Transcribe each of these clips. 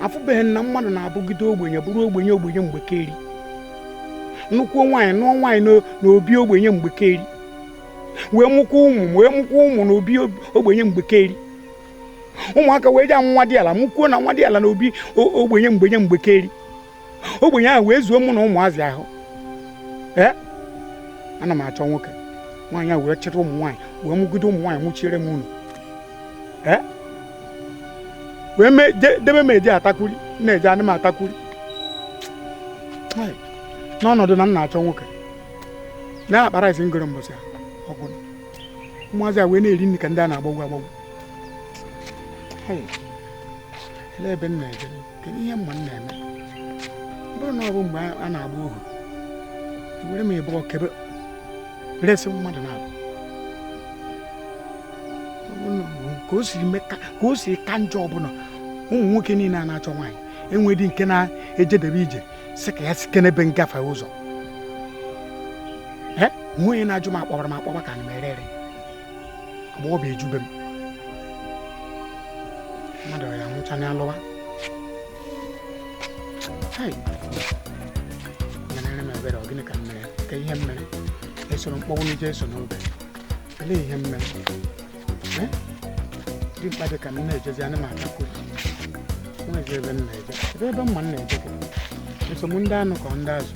afụbeghị na mmadụ na-abụgide ogbenye bụrụ ogbenye mgbe keri nnukwu nwaanyị nụọ nwaanyị n'obi ogbenye mgbe keri wee mụkwa ụmụ n'obi ogbenye mgbe keri ụmụaka wee jee nwa dị ala mụkwuo na nwa dị ala n'obi ogbenye mgbe keri ogbenye ahụ wee zuo mụ na ụmụazị ahụ ana m achọ nwoke nwaanyị ahụ wee chịrị ụmụ nwaanyị wee mụgide ụmụ nwaanyị nwụchiere m unu wee debe m eje atakwuri na-eje anị m atakwuri n'ọnọdụ na m na-achọ nwoke na-akpara isi ngoro mbọsị ọgwụ ụmụazị a wee na-eri nri ka ndị a na-agbagwo agbagwo ele ebe m na-eje kedu ihe mma m na-eme bụrụ na ọ bụ mgbe a na-agba ohu were m ebe ọkebe resị mmadụ na-abụ ka o si ka njọ ọbụla ụmụ nwoke niile a na-achọ nwaanyị enwedị nke na-ejedebe ije sị ka ya site n'ebe ngafe ụzọ nwunye na-ajụ m akpọbara ka na m ere agbọghọ ejube m mmadụ ya nwụcha na alụwa mere m ebere gịnị ka m mere ka ihe m mere esoro mkpọnwụ n'ije eso n'obe elee ihe m mere dị mkpa dị ka m na-ejezi anị m atakwuru nwezi ebe m na-eje ebe mma m na-eje eso m ndị anụ ka ndị azụ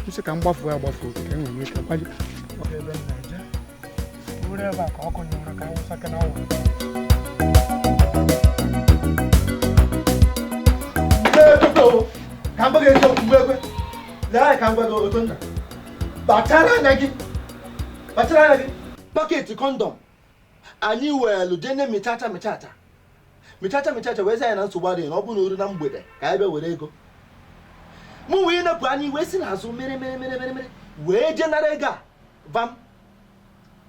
nsị ka m gbafuo agbafuo ka enwere m ike gbaji ebe m na-eje bụrụ ebe a ka ọkụ nyere ka awụsa ka na ọwa ka mgbe ga-eji okwu egwe lee ka mgbe otu nna kpachara anya gị paketi kọndọm anyị welu jene michacha wee sị anyị na nsogbu adịghị na ọ bụ na oru na mgbede ka anyị bịa were ego mụ wee nepụ anyị wee si n'azụ mere wee je nara ego a vam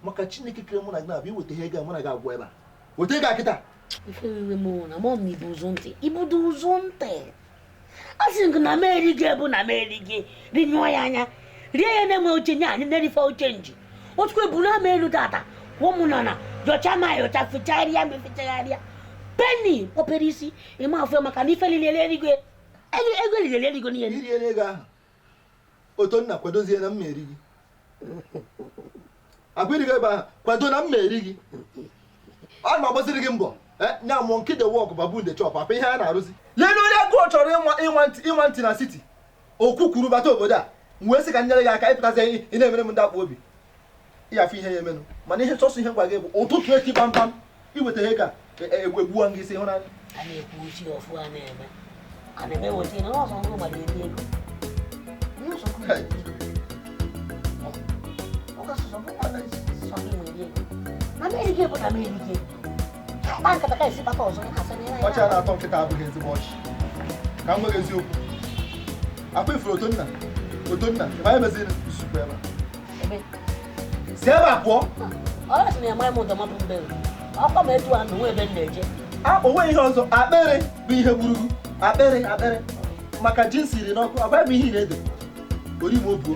maka Chineke kere mụ na gị na-abịa iweta ihe ego a mụ na gị agwụ ebe a weta ego a kịta ibudo ụzọ ntị asị gị na meri gị bụ na meri gị rinyụọ ya anya rie ya na-enwe oche nye anyị na-erife oche nji otukwu ebu na ama elu tata kwụọ mụ na yọcha ma yọcha fechagharịa penny opere isi ịma afọ maka na ife lilele eluigwe ego lilele eluigwe n'ihe iriele ego ahụ otu nna kwadozie na mmeri gị agwịrịgo ebe ahụ kwado na mmeri gị ọ na agbaziri gị mbọ nya mụọ nkide wọk babu nde chọp apa ihe a na-arụzi lee na onye agụọ chọrọ ịnwa ntị na siti okwu kwuru bata obodo a wee sị ka nyere gị aka ịpụtazi ị na-emere m ndị akpa obi ịyafe ihe ya emenụ mana ihe chọsọ ihe gwa gị bụ ụtụtụ echi kpamkpam iweta ihe ka egwegbuwa gị isi hụnanya a na-ekwu uchi ọfụ a na-eme weta na ọzọ ngụ gbara eri ego ọchị a na-atọ nkịta abụghị ezigbo ọchị ka m nweghị eziokwu akpa ifuru otonna ebe anyị meziri nsukwu ebe si ebe a pụọ onwe ihe ọzọ akpịrị bụ ihe gburu akpịrị maka ji nsiri n'ọkụ agwa bụ ihe na-ede orime obuo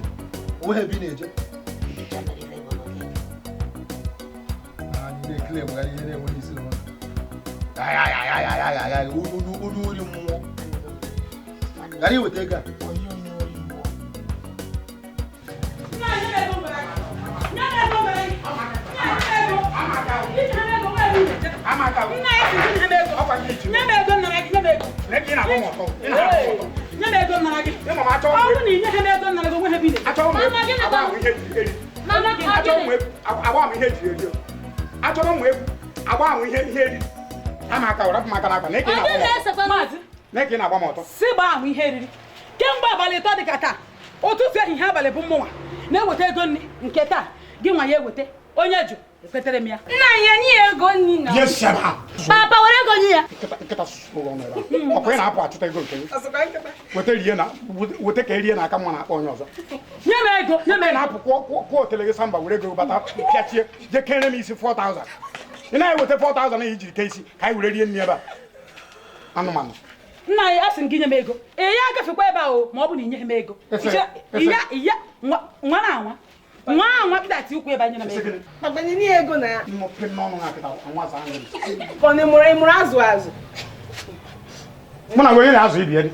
onwe ebe ị na-eje na-ekele mgbe ihe na-enweghị isi n'ọnụ unu uri mmụọ gara iweta ego a achọrọ m agba ahụ ihe eri ama aka wara maka na akwa na eke na-agba m ọtọ si gba ahụ ihe eriri kemgbe abalị ịtọ dị ka taa ụtụtụ ehihie abalị bụ mmụnwa na-eweta ego nri nke taa gị nwa ya eweta onye jụ ekwetere m ya nna ya nye ego nri na papa were ego nye ya ọkwa ị na-apụ achụta ego nke weta ka erie n'aka mma na-akpọ onye ọzọ nye m ego nye m na-apụ kwụọ otele gị samba were ego bata pịachie je kere m isi 4,000 ị na-eweta 4,000 na iji ke isi ka anyị were rie nri ebe a anụmanụ nna ya asị m gị nye m ego ya agafekwa ebe ahụ ma ọ bụ na inyeghị m ego iya nwa na anwa nwa pịdati ukwu ebe anyị na m ego agbanyere ego na ya nnọnụ na-apịta nwa kọ na ịmụrụ azụ Mụ na onye na-azụ ibi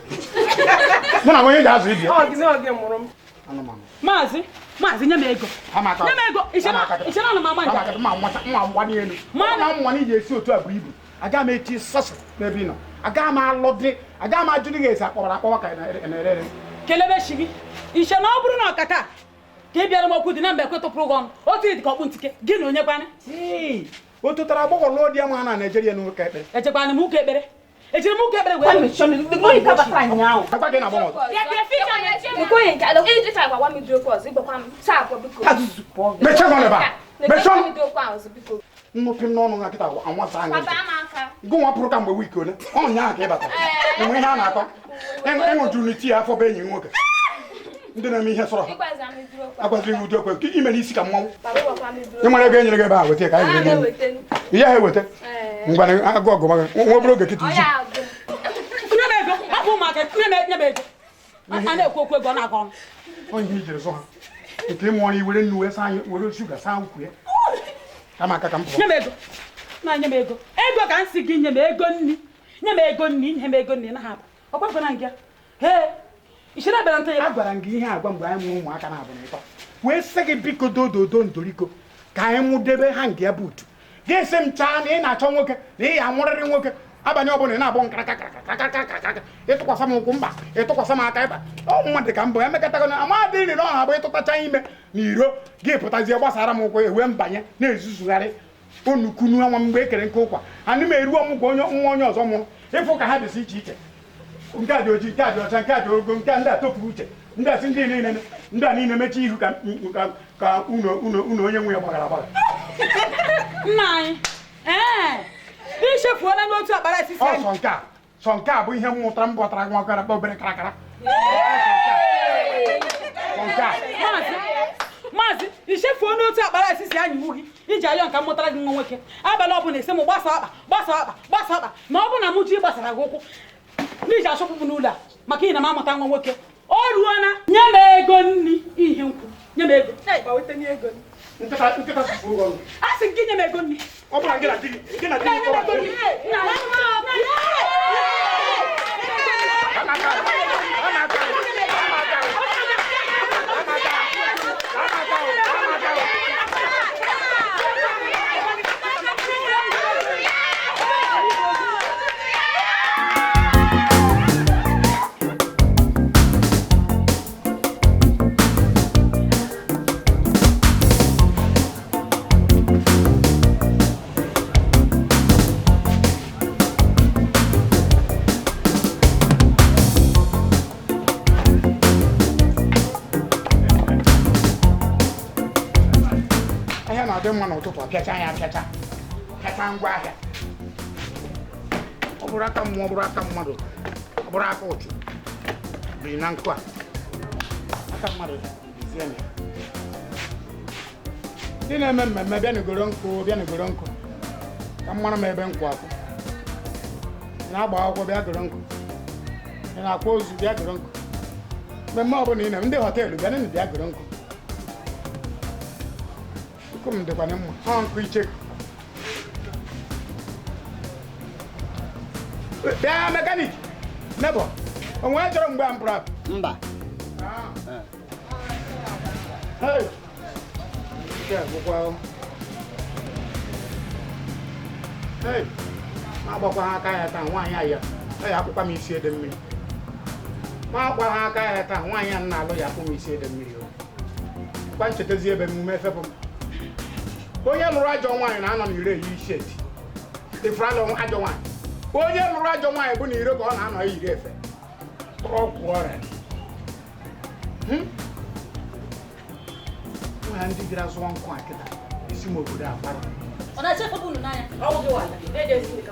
mụ na onye ga-azụ ibi Maazị nye m ego. Nye m ego. Ishe na mama nja. Mma mgba n'elu. Na mma na iji esi otu a bụ ibu. Aga m eti sasụ n'ebe ị nọ. Aga m alụdị. Aga m ajụ dị ga-esi akpọrọ ka na-ere. Kelebe shi gị. Ishe na ọ bụrụ na ọkata ka ị bịara m okwu dị na mgbe ekwe tụpụrụ gị ọnụ. Otu dị ka ọkpụ ntike. Gị na onye kwana? O tụtara agbọghọ lụọ di ya ma na Nigeria n'ụka ekpere. Echekwana m ụka ekpere. Ejiri m ụka ekpere wee nnụpị m n'ọnụ na kịta anwasa anya gụ nwa pụrụ ka mgbe wiiki ole ọnya ahụ ka ị batara enwe ihe a na-akọ ịṅụjuru n'iti ya afọ bụ enyi nwoke ndị na-eme ihe sọrọ ha agwaziri gị ụdị okwe ime n'isi ka mmanwụ ị nwere ego enyere gị ebe a weta ka anyị nyere gị ihe ha eweta ngwana agụ ọgụ maga nwa obere oge kịta izu onye ijere zụ ha nke ịmụ ọrụ iwere nnu wee saa anyị were shuga saa ukwu ya kama aka ka m pụọ nye m ego na nye m ego ego ka m si gị nye m ego nni nye m ego nni nye m ego nni na ha bụ ọkwa gwana ngị he ishere bịara nta ya agwara m gị ihe agwa mgbe anyị mụrụ ụmụaka na-abụ n'ịtọ wee sị gị biko dododo ndoriko ka anyị mụdebe ha nke ya buutu ga-esi m chaa na ị na-achọ nwoke na ị ya nwụrịrị nwoke abalị ọbụla ị na-abụ nkarakakakakakaka ịtụkwasị m ụkwụ mba ịtụkwasị m aka ịba mmadụ ka mbụ emekọtago na amadị nri na ọ na-abụ ịtụtacha ime na iro gị pụtazie gbasara m ụkwụ ewe mbanye na-ezuzugharị onukunu anwa mgbe ekere nke ụkwa anyị m eru ọmụgwọ nwa onye ọzọ mụrụ ịfụ ka ha dịsị iche iche nke a dị ojii nke a dị ọcha nke a dị ogo nke a ndị a topụrụ uche ndị asị ndị a niile mechi ihu ka unu onye nwe ya gbagara agbaga nna anyị ichefuola n'otu akpara esisi anyị sọ nke a bụ ihe m mụtara m bọtara nwa gara obere karakara maazị ichefuo n'otu akpara esisi anyị iwu gị iji ayọ nka mụtara gị nwa nwoke abalị ọbụla esi m gbasa akpa na ọ bụ na mụ ji gbasara gị ụkwụ n'iji achọpụpụ n'ụlọ a maka ị na m amụta nwa nwoke o ruo na nye m ego nni ihe nkwu nye m ego a sị gị nye m ego nni ọ bụla gị na di dị mma n'ụtụtụ apịacha ya apịacha ngwa ahịa ọ bụrụ aka mmụọ ọ bụrụ aka mmadụ ọ bụrụ aka ụchụ biri na nkụ a aka mmadụ bizie na ndị na-eme mmemme bịa n'igoro nkụ ka mmanụ m ebe nkwụ akwụ na-agba akwụkwọ bịa goro nkụ ị na-akwa ozu bịa goro nkụ mmemme ọbụla ị na ndị họteelụ bịa nị bịa goro nkụ m dịkwana mma ọ nkụ icheku bịa mekanik nebọ onwe ya chọrọ mgbe a mpụrụ apụ mba ma agbakwa ha aka ya taa nwaanyị aya ya akwụkwa m isi ede mmiri ma agba ha aka ya taa nwaanyị a na-alụ ya akwụ m isi ede mmiri kwa nchetazi ebe emume efepụ m onye lụrụ ajọ nwaanyị na-anọ n'ire eyi sheti ịfụrụ ajọ nwaanyị onye lụrụ ajọ nwaanyị bụ na ire ka ọ na-anọ iyiri efe ọgwụ ọrịa nwa ndị bịara zụọ nkụ a kịta isi m obodo akpara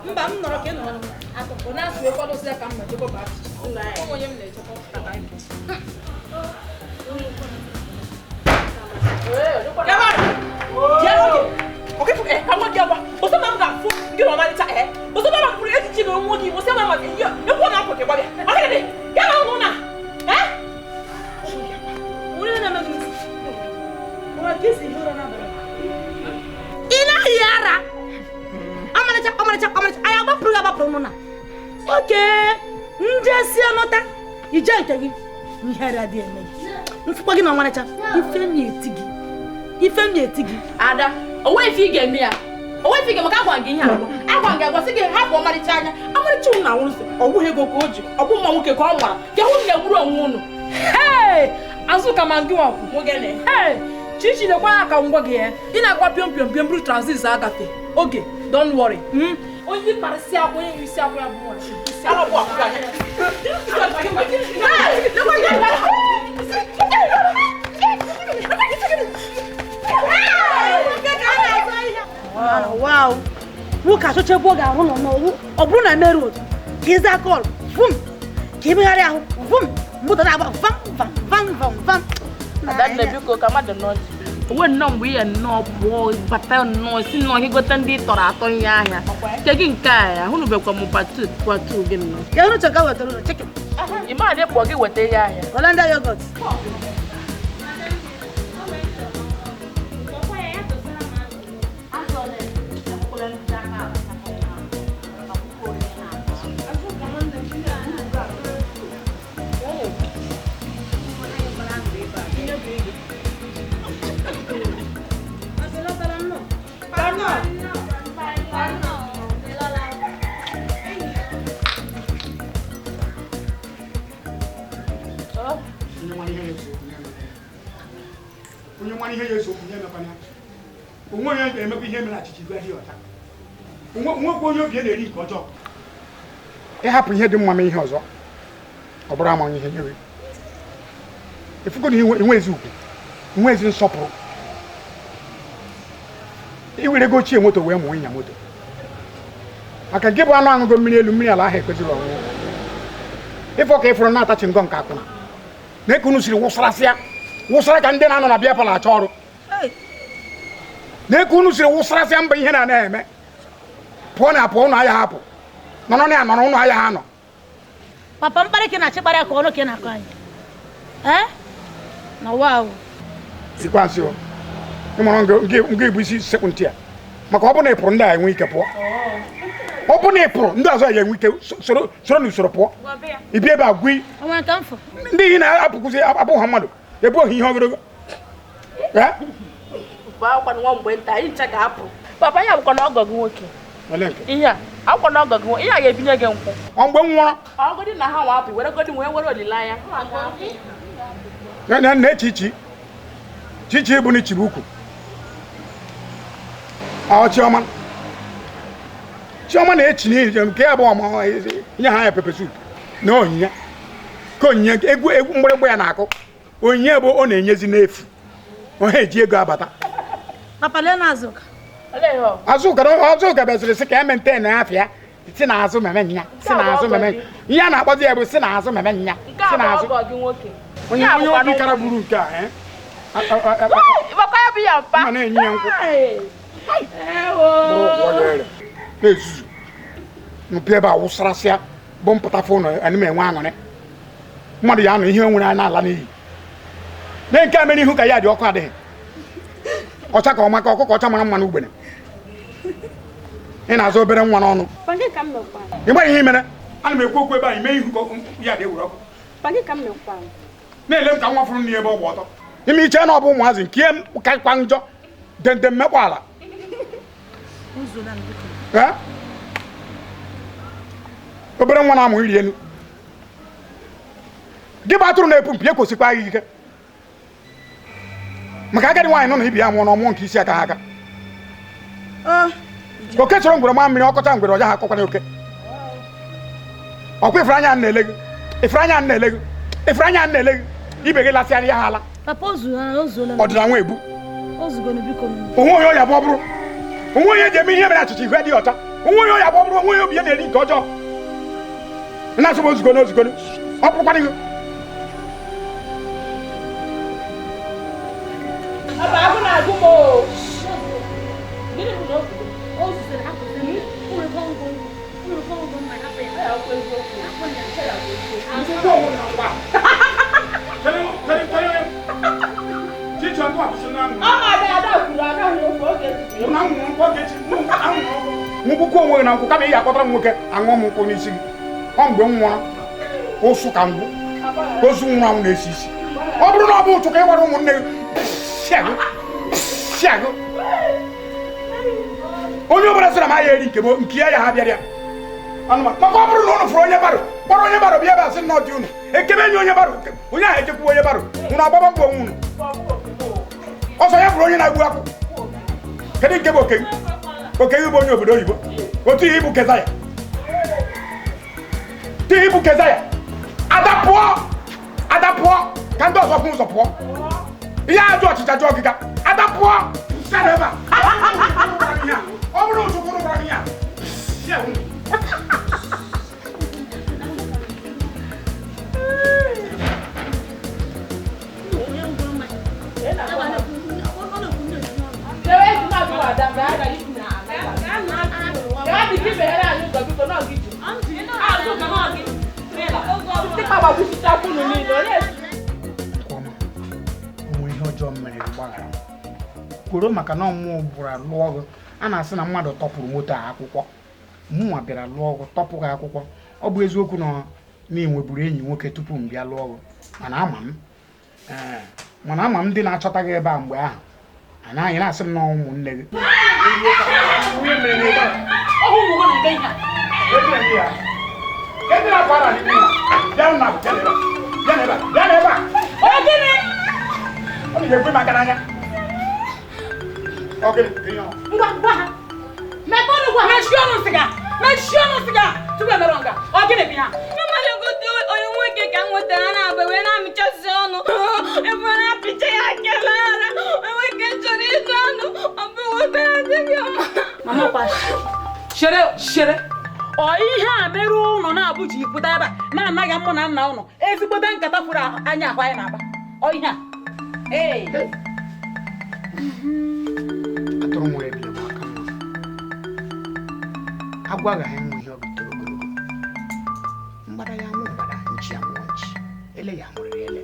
mba m nọrọ ka ị nọrọ akụkụ na-asụ ụfọdụ osisi ka m mejọba bụ achịcha onye m na-echekwa njesi anọta ije nke gị ihere adị eme gị mfụkwa gị na ọmarịcha ife m na-eti gị Ada onwe ife ị ga-eme ya onwe ife ị ga-eme ka agwa gị ihe agwa gị agwasị gị hapụ ọmarịcha anya ọmarịcha ụnụ na nwụrụ ọgwụghị ego ka o ji ọ bụ mma nwoke ka ọ nwara ka hụ na-egburu onwe ụnụ Azụka ma ngị nwakwu nwoke Chichi lekwa aka ngwa gị ya ị na-agwa piom piom piom buru transit agafe oge don't worry onye parịsị akwa onye isi akwa ya bụ wow nwoke achọcha ebe ọ ga-ahụ nọ n'ọrụ ọ bụrụ na merụ otu ka ịza aka ọrụ vum ka ịmegharị ahụ vum moto na-agba vam Ada nne biko ka mmadụ nọ onwe nnọọ mgbe ihe nnọọ pụọ bata nnọọ si nnọọ ihe gote ndị tọrọ atọ ihe ahịa nke gị nke a ahụnụbekwa m kwatu gị nnọọ ka ịhụrụ chọka wetara ụlọ chikin ị ma adị pụọ gị weta ihe ahịa Hollandia yogurt onye nwa ihe ya eso onye mekwana onwe onye na-emekwa ihe mere achịcha igwe dị ọcha onwekwa onye obi na-eri nke ọjọọ ịhapụ ihe dị mma ma ihe ọzọ ọ bụrụ ama ihe nyere efugo na inwe ezi ugwu inwe ezi nsọpụrụ iwere ego ochie moto wee mụọ ịnya moto maka gị bụ anụ aṅụgo mmiri elu mmiri ala ahụ ekweziri ọṅụṅụ ịfọ ka ịfụrụ na-atachi ngọ nke akwụna na-eke unu siri wụsara ka ndị na-anọ na bịa palọ achọ ọrụ na-eke unu siri wụsarasịa mba ihe na-anaghị eme pụọ na apụọ ụnụ ahịa hapụ nọrọ na anọrọ ụnụ ahịa ha nọ papa mkparị ka na-achịkparị ka ọnụ ka na-akọ anyị na wow sikwa nsị ịmụrụ nga ebu isi sekpụ ntị a maka ọ bụ na ịpụrụ ndị a enwe ike pụọ ọ bụ na ịpụrụ ndị ọzọ ya enwe ike soro n'usoro pụọ ibi ebe a gwi ndị ihe na-apụkwụsị abụ ha mmadụ ebe ohi ihe ogologo papa ya bụkwa na ọgọ gị nwoke ihe a akwụkwọ na ọgọ gị nwoke ihe a ga-ebinye gị nkwụ ọ mgbe m nwụrụ ọgọdị na ha nwa apụ were godi wee were olileanya na chichi bụ n'ichibu ukwu Chioma na-echi n'ihe nke ya bụ ọma ihe ha ya pepe sup na onyinye ka onyinye egwu mgbịrịgba ya na-akụ onyinye bụ ọ na-enyezi n'efu onye eji ego abata Azụka beziri sị ka emente na afịa si n'azụ meme nya ihe a na-akpọzi ya bụ si n'azụ meme nya si n'azụ onye obi kara buru nke a ma na-enye ya nkwụ na-ezuzu mpịa ebe a wụsarasịa bụ mpụta fonu ana m enwe aṅụrị mmadụ ya anọ ihe nwere anya ala n'iyi na nke a mere ihu ka ya dị ọkụ adịghị ọcha ka ọma ka ọkụkọ ọcha mara mma n'ugbene ị na-azụ obere nwa n'ọnụ ị gbara ihe mere ana m ekwu okwu ebe a ime ihu ka ya dị ewuru ọkụ na-ele m ka nwa fụrụ n'ihe ebe ọ gba ọtọ ime iche na ọ bụ ụmụazị nke kakwa njọ dende mmekpa ala obere nwa na-amụ iri elu gị bụ atụrụ na-epu mpi ekwosikwa gị ike maka agadi nwaanyị nọ na ibi ya mụọ na ọmụọ nke isi aka ha aka oke chọrọ ngwere ma mmiri ọkọcha ngwere ọja ha akọkwana oke ọkwa ifere anya na-ele gị ibe gị lasị anya ha ala ọdịna nwa ebu onwe onye ọya bụ ọ bụrụ onwe onye ji eme ihe mere achịcha igwe dị ọcha onwe onye ọya bụ ọ bụrụ onwe onye obi ya na-eri nke ọjọọ na-asụba ozugbo ọ bụrụkwana gị nkwụkwọ onwe na nkwụ kama ị ga-akpọtara m nwoke aṅụọ m nkwụ n'isi gị ọ mgbe m nwụrụ ụsụ ka ngwụ ozu nwa m na-esi isi ọ bụrụ na ọ bụ ụtụ ka ị gwara ụmụnne gị onye ọbụla sịra m aya eri nke ya ha bịara ya maka ọ bụrụ na ụnụ fụrụ onye baro kpọrọ onye baro bịa ebe a sị nọ dị unu ekebe enye onye baro onye ahụ echekwa onye baro unu agbaba mbọ onwe unu ọsọ ya bụrụ onye na-egbu akwụ kedu nke bụ oke gị bụ onye obodo oyibo otu ihe ibu keza ya ada pụọ ka ndị ọzọ fụ ụzọ pụọ ihe ajụ ọchịcha jụ ọgịga ada pụọ ọ bụrụ otu kwụrụ gwara ihe onwe ihe ọjọọ mere gbaghara kwuru maka na ọmụmụ bụrụ alụ ọgụ a na-asị na mmadụ tọpụrụ moto a akwụkwọ mụnwa bịara lụọ ọgụ tọpụ ha akwụkwọ ọ bụ eziokwu na enweburu enyi nwoke tupu m bịa lụọ ọgụ mana ama m ndị na-achọta gị ebe a mgbe ahụ anaghị na-asị m na ụmụnne gị onye nwoke ka m nwetara na agba wee na-amịchasị ọnụ ebe na-apịcha ya akela ara nwoke chọrọ ịdụ ọnụ ọ bụ nwoke adịghị ọma shere ọ ihe a mere ụlọ na-abụji pụta ebe a na-anaghị mụ na nna ụlọ ezigbote nkata fụrụ anya ahụ anyị na-agba ọ ihe a atụrụ nwere ebile m aka mma agwa agaghị enwe ihe ọ butere ogologo mgbada ya mụ mgbada nchi ya mụọ nchi ele ya mụrịrị ele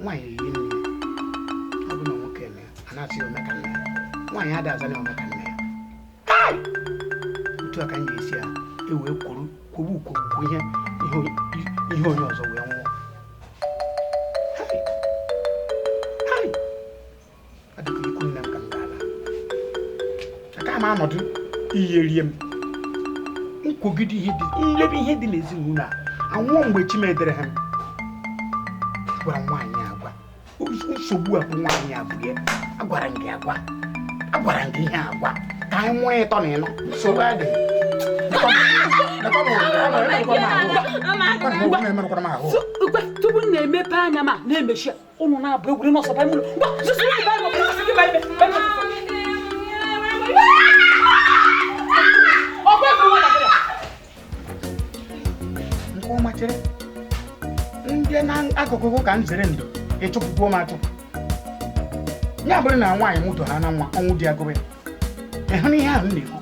nwaanyị eyi nne ọ bụ na nwoke eme a na-asị ome ka nne ya nwaanyị ada aza na ome ka nne ya otu a ka m ga-esi ya ewee kwuru ukwu ihe onye ọzọ wee nwụọ adịghị ikwu nne m ka m ga-ala aka m anọdụ ihe rie m nkwogide nlebe ihe dị n'ezinụlọ a anwụọ mgbe chi medere ha gwara nwaanyị agwa nsogbu a bụ nwaanyị abụ ya agwara m gị ihe agwa ka anyị nwee ịtọ na ịnọ nsogbu adịghị tupu m na-emepe anya ma na-emechi ụnụ na-abụ egwuri n'ọsọba ime ụlọ nke ọma chere ndị na-akụkụ ka m zere ndo ịchụpụkwuo m achụpụ ya bụrụ na nwaanyị moto ha na nwa ọnwụ dị agụrụ ya ịhụ na ihe ahụ m na-ekwu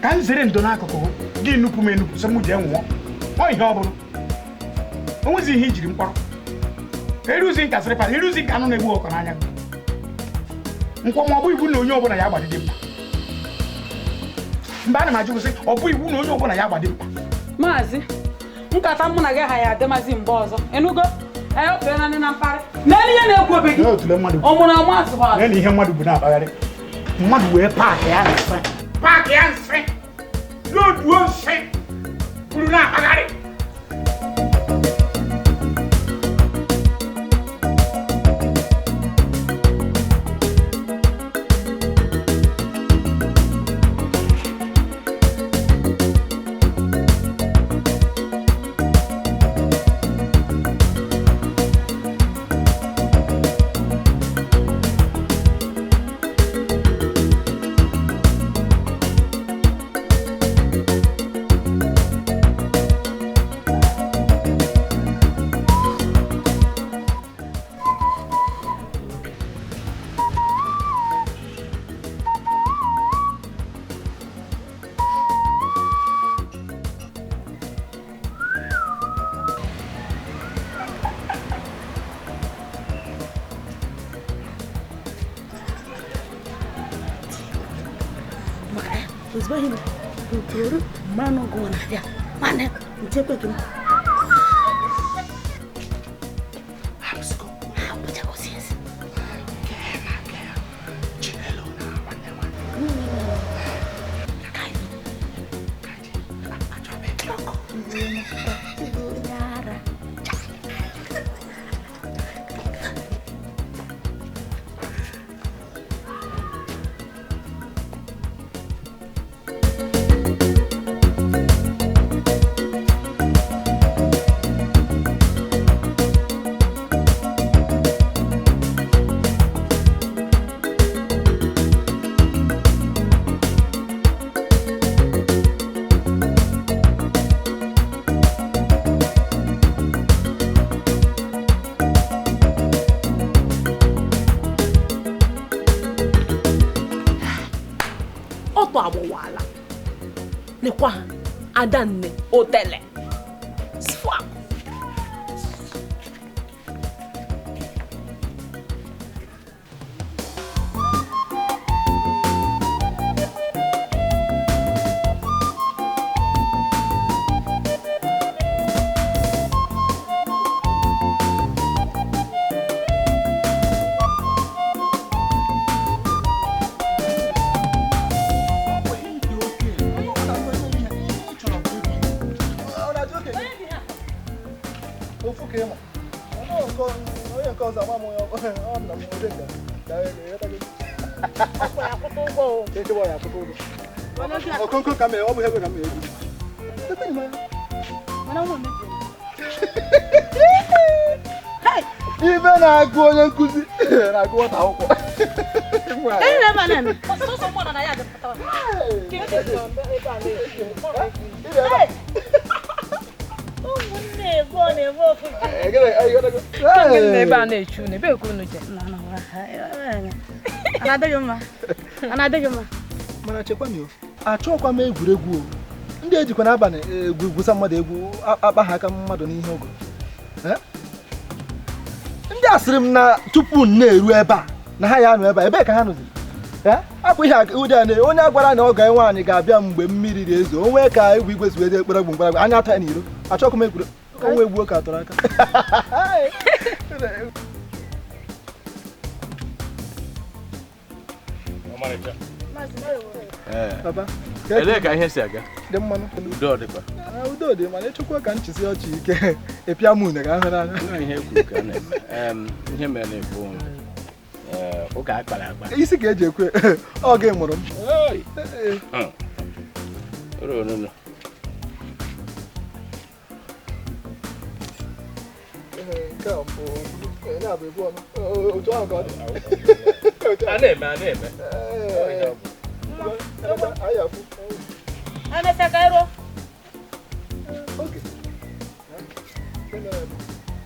ka m zere ndo n'akụkụ gị nupụ m enupụ sị m jee nwụọ ọ ihe ọ bụrụ o nwezi ihe ijiri mkpọrọ ka eruzi nka sịrịpa eruzi nka anụ na-egbu ọkọ n'anya nkwọ ma ọ bụ iwu na onye ọbụla ya gbadide mkpa mgbe a na m ajụ sị ọ bụ iwu na onye ọbụla ya gbadide mkpa maazị nkata mụ na gị ha ya adịmazi mgbe ọzọ ịnụgo efe na na mparị n'elu ihe na-ekwu obe gị ọmụrụ amasị ha na ihe mmadụ bụ na-akpagharị mmadụ wee paakị ya nsị loduo nsị buru na-akpagharị Ntoro, mano go na dia. Mane, nchekwe kim. Hapsko. Hapuja go sies. Chinelo na wanema. Yara. Wala nekwa adanne otele swa Ibe na-agụ onye nkuzi na-agụ nwata akwụkwọ. Mana chekwa m achọkwa m egwuregwu ndị ejikwa n'abalị egwusa mmadụ egwu akpa ha aka mmadụ n'ihe ogo. Ndị asịrị m na tupu m na-eru ebe a na ha ya anọ ebe a ebe ka ha nọzi. Akpụ ihe ụdị a onye agwara na ọ ga nwaanyị ga-abịa mgbe mmiri na-ezo onwe ka egwu igwe si ekpere egwu mgbara anya ata n'iro achọkwa m egwure onwe egwu ka atọrọ aka. Papa, ele ka ihe si aga? Dị mmanụ. Udo dịkwa. Udo dị mana echukwu ka nchịsị ọchị ike epịa mụ na ga ahụ n'anya. Ihe kwuru ka na-eme. Ihe mere na-ekwu ụka akpara akpa. Isi ka eji ekwe ọ ga mụrụ m. Oro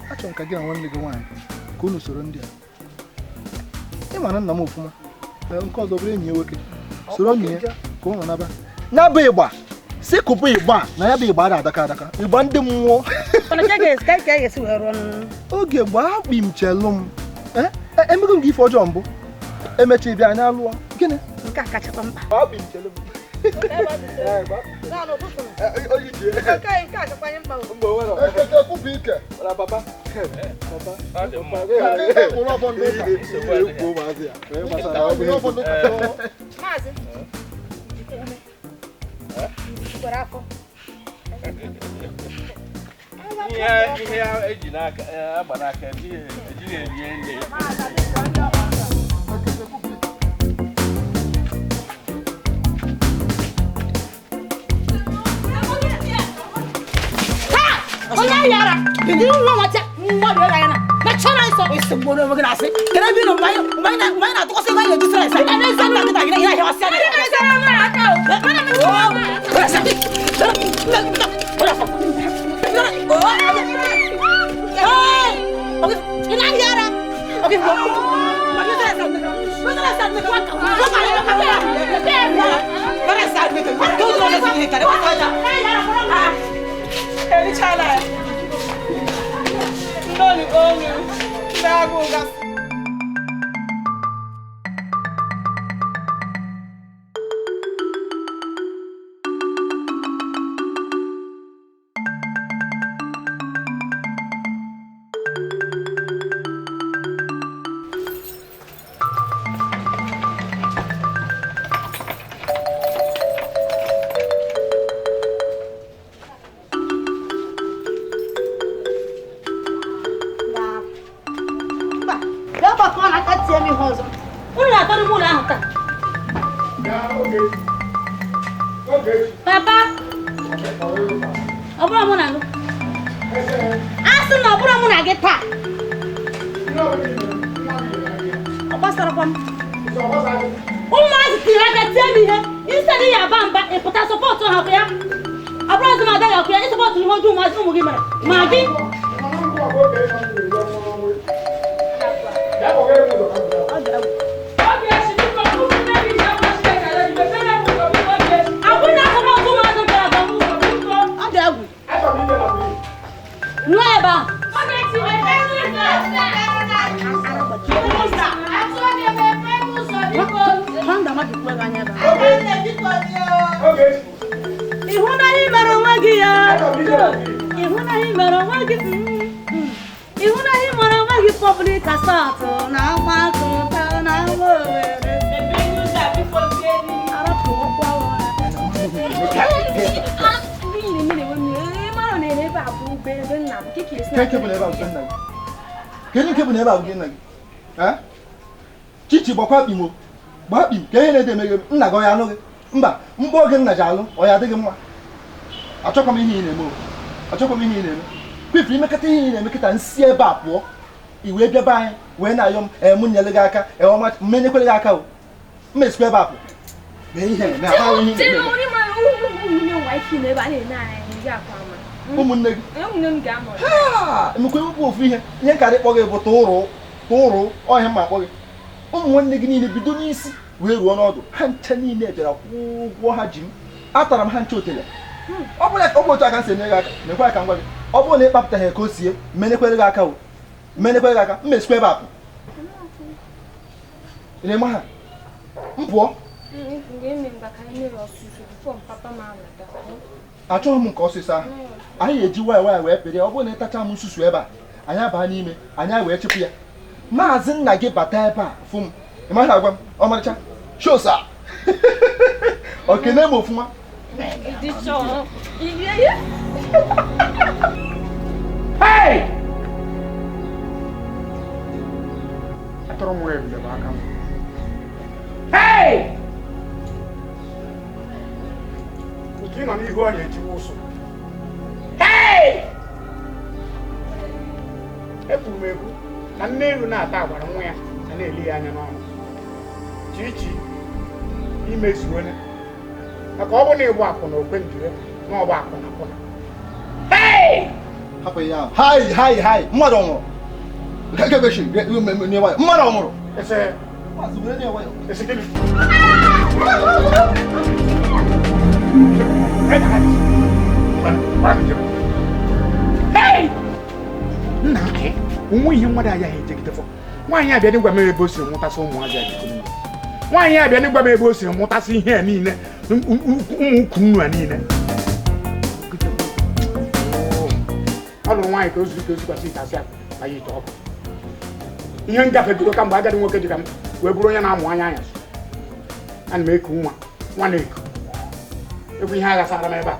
achọrọ m ka gị na nwanne gị nwaanyị ka unu soro ndị a. Ị mara nna m ofụma nke ọzọ bụrụ enyi ya nwoke soro enyi ya ka ụnụ naba bụ ịgba si kụpụ ịgba na ya bụ ịgba adaka adaka ịgba ndị mmụọ. Oge gbaa akpị m chelụ m emego m gị ife ọjọọ mbụ emechi bịa anya lụọ gịnị Nke a kachakwa mkpa. akpị m chelụ m. Kwụpụ ike papa ihe eji n'aka agba n'aka ejighị erie nne. Yara, you know what? My child is the one of us. Can I be no mine? I don't say my distress. I don't say that I was Any child, ọrụ mụ na ahụ taa. Papa. Ọ bụrụ mụ na gị. Asị na ọ bụrụ mụ na gị taa. Ọ gbasara m. Ụmụazị tiri aka tie m ihe. Isi dị ya aba mba ịpụta sọpọtụ ha kwa ya. Abụrụzi m agaghị akwụ ya ịsọpọtụ ihe ọjọọ ụmụazị ụmụ gị mere. Ma gị. Ịhụnanya mere onwe gị ya. Ịhụnanya mere onwe gị. Ịhụnanya mere onwe gị public assault na agbakọ na Owerri. Chichi gbakwa kpimo gbakpi ka ihe na-ede emeghe nna gị ya anụ gị mba mkpọ oge nna ji alụ ọ ya adịghị mma achọkwa m ihe ị na-eme achọkwa m ihe ị na-eme kwefere imekọta ihe ị na-eme kịta nsi ebe a pụọ iwee bịaba anyị wee na-ayọ m mụ nyere gị aka mmenyekwere gị aka o mmesikwa ebe a pụ mee ihe na-akpaghị ihe ị na-eme ụmụnne gị emekwa ewepụ ofu ihe karị kpọ gị bụ tụrụ ọhịa mma akpọ gị ụmụ nwanne gị niile bido n'isi wee ruo n'ọdụ ha ncha niile bịara kwụọ ụgwọ ha ji m atara m ha ncha otele ọ bụrụ ọ bụ otu aka m si enye gị aka mekwa aka ngwa gị ọ bụrụ na ị kpapụtaghị ka o sie menekwere gị aka menekwere gị aka mmesikwa ebe apụ na-eme ha m pụọ achọghị m nke ọsịsọ ahụ anyị eji nwaanyị wee pere ọ bụrụ na ịtacha m nsusu ebe a anyị abaa n'ime anyị wee chịpụ ya maazị nna gị bata ebe a fụ m ị maghị agwa m ọmarịcha shosa okene m ofụma atọrọ m wee bidebe aka m nke ị nọ n'ihu ọ na-ejiwe ụsụ ekwuru m ekwu na nne elu na-ata agwara nwa ya a na-eli ya anya n'ọnụ chichi imezuole maka ọ bụ na ịbụ akwụna okwe njire na ọ bụ akwụna akwụna hapụ ya hai mmadụ ọnwụrụ mmadụ ọnwụrụ ese gịnị nna onwe ihe mmadụ agaghị ejegidefọ nwaanyị abịa n'ịgwa m ebe o siri mụtasị ụmụazị ajikọrọ nwaanyị abịa n'ịgwa m ebe o siri mụtasị ihe a niile ụmụ ukwu nnu a niile ọ lụrụ nwaanyị ka o zuru ike ozikwasị ite asị banye ite ọkụ ihe ngafegoro ka mgbe agadi nwoke dị ka m wee bụrụ onye na-amụ anya anya ana m eku nwa na-eku egwu ihe agha sara m ebe a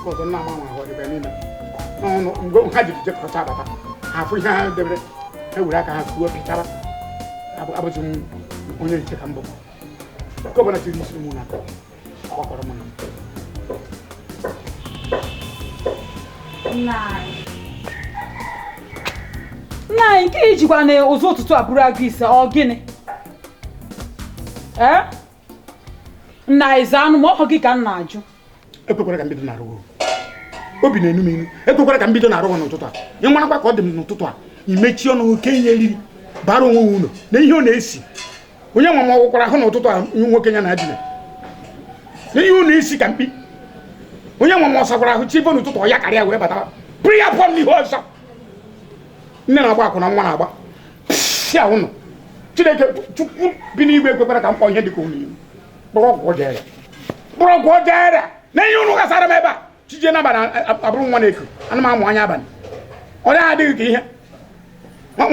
ọzọ nna m ahụ dịbe niile n'ọnụ mgbe ha jiri jekọta abata ha afụ ihe ha debere ewere aka ha kuo pịchara abụzi m onye nche ka mbụ nke ọbụla tiri isi mụ na ọgbakọrọ m nna anyị nke ijikwa na ụzọ ụtụtụ abụrụ agụ ise ọ gịnị nna anyị zaa anụ ma ọ gị ka m na-ajụ ekwekwara ka mbido na-arụghị obi na-enu m inu ekwekwara ka mbido na-arụghị n'ụtụtụ a ị marakwa ka ọ dị m n'ụtụtụ a imechi ọnụ oke ihe eriri bara onwe ụlọ na ihe ọ na-esi onye nwa m ọgwụkwara ahụ n'ụtụtụ a nwoke ya na-adịna na ihe ọ na-esi ka mkpi onye nwa m ọsakwara ahụ chi ibe n'ụtụtụ ọ ya karịa wee bata bụrụ ya pụọ n'ihe ọzọ nne na-agba akwụna nwa na-agba ya ụnụ Chineke Chukwu bi n'igwe ekwekwara ka m kpọọ ihe dị ka ụlọ iwu bụrụ ọgwụ ọjọọ na ihe ụnụ gasara m ebe a chijie n'abalị abụrụ nwa na-eku ana m amụ anya abalị ọ dịghị adịghị ka ihe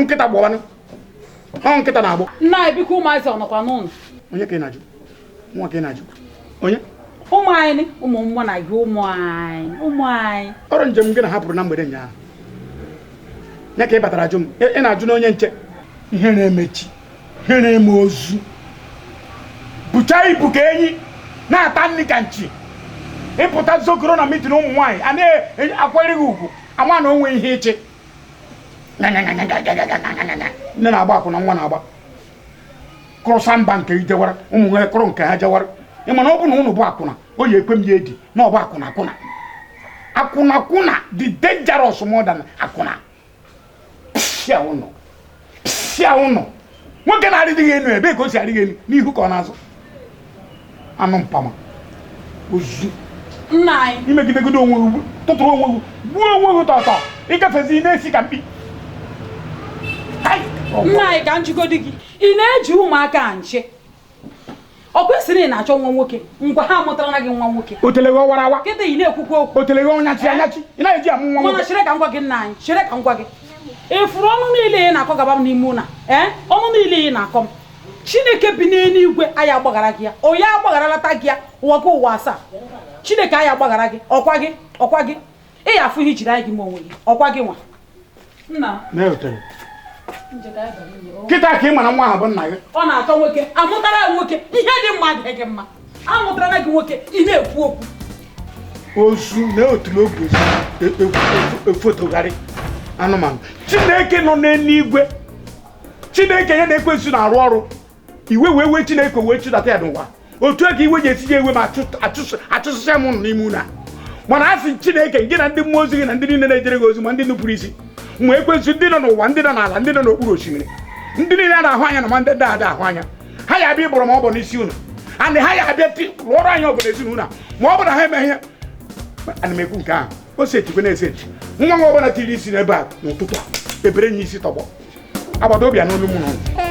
nkịta gbọwanụ nkịta na-agbọ nna anyị biko ụmụazị ọ nọkwa n'ụlọ onye ka ị na-ajụ nwa ka ị na-ajụ onye ụmụ anyị ụmụ nwa na gị ụmụ anyị ọrụ njem gị na hapụrụ na mgbede ụnyaahụ ya ka ị batara ajụ m ị na-ajụ na onye nche ihe na-emechi ihe na-eme ozu bucha ibu ka enyi na-ata nri ka nchi ịpụta zokoro na mitin ụmụ nwaanyị a na-akwanyere gị ugwu ama na onwe ihe ịchị nne na-agba akwụna nwa na-agba kụrụsa mba nke ijewara ụmụ nwere kụrụ nke ha jewara ịma na ọ bụ na ụnụ bụ akwụna o yi ekwe m ya edi na ọ bụ akwụna the dangerous more than akwụna pịa ụnọ nwoke na-arịdịghị enu ebe ka o si arịghị enu n'ihu ka ọ na-azụ anụ mpama ozu nna anyị imegidegide onwe gị tụtụrụ onwe gị gbuo onwe gị tọtọ ịgafezi na-esi ka mkpi nna anyị ka njikọdo gị ị na-eji ụmụaka nche ọ kwesịrị na achọ nwa nwoke ngwa ha mụtara na gị nwa nwoke oteleghe ọwara awa kịta ị na-ekwukwa okwu oteleghe ọnyachi anyachi ị na-eji amụ nwa mana nwoke chere ka ngwa gị nna anyị chere ka ngwa gị efuru ọnụ niile ị na-akọ gaba m n'ime ụna ọnụ niile ị na-akọ m Chineke bi n'eluigwe anyị agbaghara gị ya onye agbagharalata gị ya ụwa gị ụwa asaa Chineke anyị agbaghara gị ọkwa gị ị ya afụ ihe ijiri anyị gị ma onwe gị ọkwa gị nwa nna kịta ka ị mara nwa ahụ bụ nna gị ọ na-achọ nwoke amụtara ya nwoke ihe dị mma adịghị gị mma amụtara na gị nwoke ị na-ekwu okwu ozu na otulu obi efotogharị anụmanụ Chineke nọ n'eluigwe Chineke ya na-ekwensu na-arụ ọrụ iwe wee Chineke wee chụdata ya n'ụwa otu ego iwe ji esiji ewe ma achụsịsịa m ụnụ n'ime ụlọ mana a sị Chineke gị na ndị mmụọ ozi gị na ndị niile na-ejere gị ozi ma ndị nupụrụ isi ma ekwensu ndị nọ n'ụwa ndị nọ n'ala ndị nọ n'okpuru osimiri ndị niile a na-ahụ anya na ma ndị ada ahụ anya ha ya abịa ịbụrụ ma ọ bụ n'isi ụlọ andị ha ya abịa lụọrọ anyị ọbụla ezinụlọ ma ọ bụ na ha eme ihe ana m ekwu nke ahụ o setikwe na-eseti nwa nwa ọbụla tiri isi n'ebe a n'ụtụtụ a ebere nye isi tọgbọ agbata obi n'olu m n'ọnụ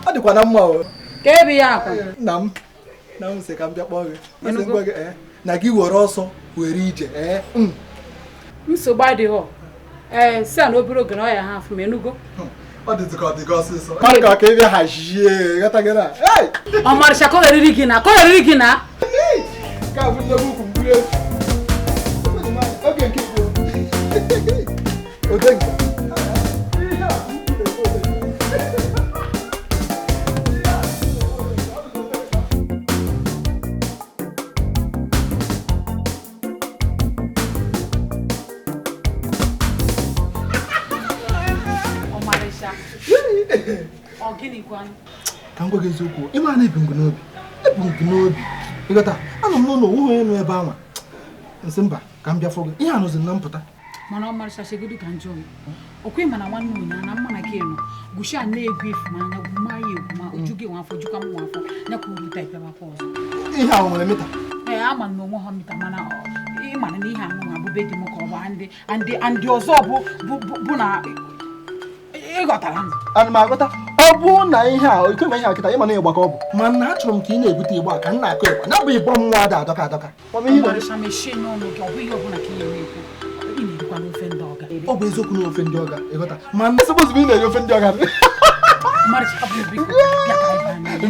ọ dịkwa na mma o ka ebe ya akwa nna m sị ka m bịa kpọọ gị na gị were ọsọ were ije nsogbu adịghị si na obere oge na ọ ya ha afụ m enugo ọ dịzị ka ọ dịgị ọsịsọ ka ị bịa hazie ghọta gị na ọmarịcha ka ọ gharịrị gị na ka bụ nnegbu ukwu mgburu efu oge nke igbo ode nke ka m gwa gị eziokwu ịma na ebu gị n'obi ịghọta anọ m n'ụlọ onwe onye nọ ebe ahụ nsị mba ka m bịa fụ gị ihe anụzi na mpụta mana ọ marịcha chegodu ka njọ ọkwa ịma na nwanne ụnyaa na mma na gị nọ gụchi a na-egwu efu n'anya gwuma ya egwu ma oju gị nwa afọ jukwa m nwa afọ ya ka uru ta ịbịabakwa ọzọ ihe ahụ nwere mịta ama m na onwe ha mịta mana ịmana na ihe anụ nwa bụbe dị m ka ọ bụ ndị ọzọ bụ na ịghọtara m ana m agụta ọ bụ na ihe a ike ma ihe a kịta ịma na ịgba ka ọ bụ mana achọrọ m ka ị na-ebute igba ka m na-akụ ịgba na bụ ịbọ m nwa ada adọka adọka ọmarịcha mechie n'ọnụ gị ọ bụ ihe ọbụla ka ị na-ekwu ị na-erikwa n'ofe ndị ọga ọ bụ eziokwu na ofe ndị ọga ịghọta ma ndị sịbụzụ ị na-eri ofe ndị ọga ọmarịcha bụ biko bịa ka anyị baa n'anya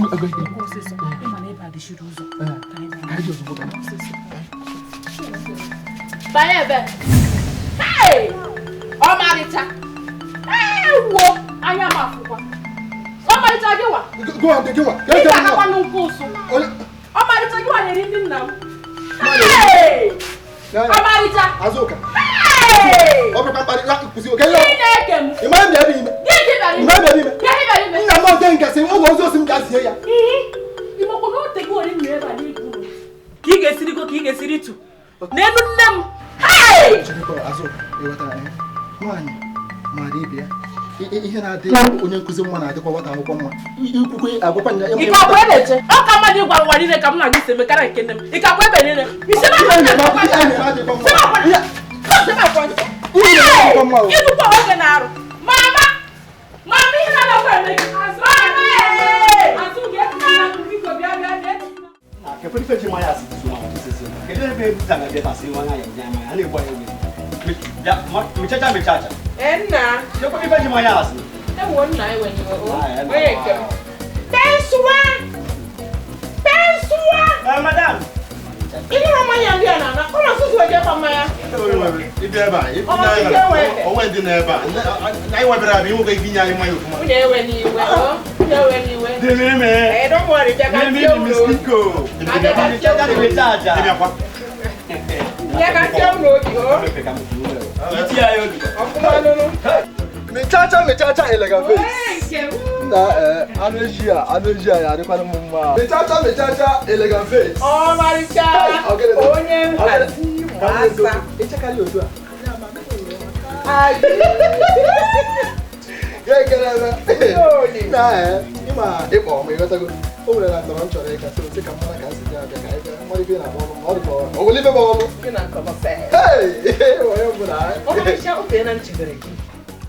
ọsịsọ ịma na ebe a dịchiri ụzọ ka anyị ozugbo banye ebe ọmarịcha wo anya m afụkwa ọmarịcha gịwa ị ga-agakwa n'ụkwụ ụsụ ọmarịcha gịwa na-eri ndị nna m ọmarịcha Chineke m nna m oge nkesị ụgwọ ozi osi m gazie ya ịmakwa na o tego ori nna ebe a n'ibu ka ị ga-esirigo ka ị ga-esiri tu n'elu nne m nwaanyị mara ibe ya ihe na-adị onye nkụzi nwa na-adịkwa nwata akwụkwọ mma ikwukwe agwakwa ya ị ka kwa ebeche ọ ka mmadụ gwara nwa niile ka m na gị si emekara nke nne m ị ka kwa ebe niile isi na ịdụkwa oge na-arụ mama ihe na-anakwa eme gị azụ gị biko bịa Mechacha. Enna. Yo kwa ife mayasi. Ewo nna ewe ni o. Oye nke. Pensua. Madam. Ini mama ya ndia na. Koma susu we je mama ya. Ibi eba. O we ndi na eba. Na iwe bra bi mo ga ginya ni mayo kuma. Unya ewe ni iwe o. Unya ewe ni iwe. De me. Don't worry, they can see you. Miskiko. Mechacha. Ibi akwa. Ya ka see you no Mechacha elegant face. Anusia ya adekwa na mumma. Mechacha elegant face. Oh Maricha. Onye mhazi mwasa. Echakali otu a. Ai. Ye kelebe. Na ima ipo mo yotago. O wele na toro nchore ka so se ka mara ka se ja ka ebe mo ibe na bo mo o wele be bo mo. Kina kama se. Hey, oyo bura. O Maricha o pe na nchibere gi.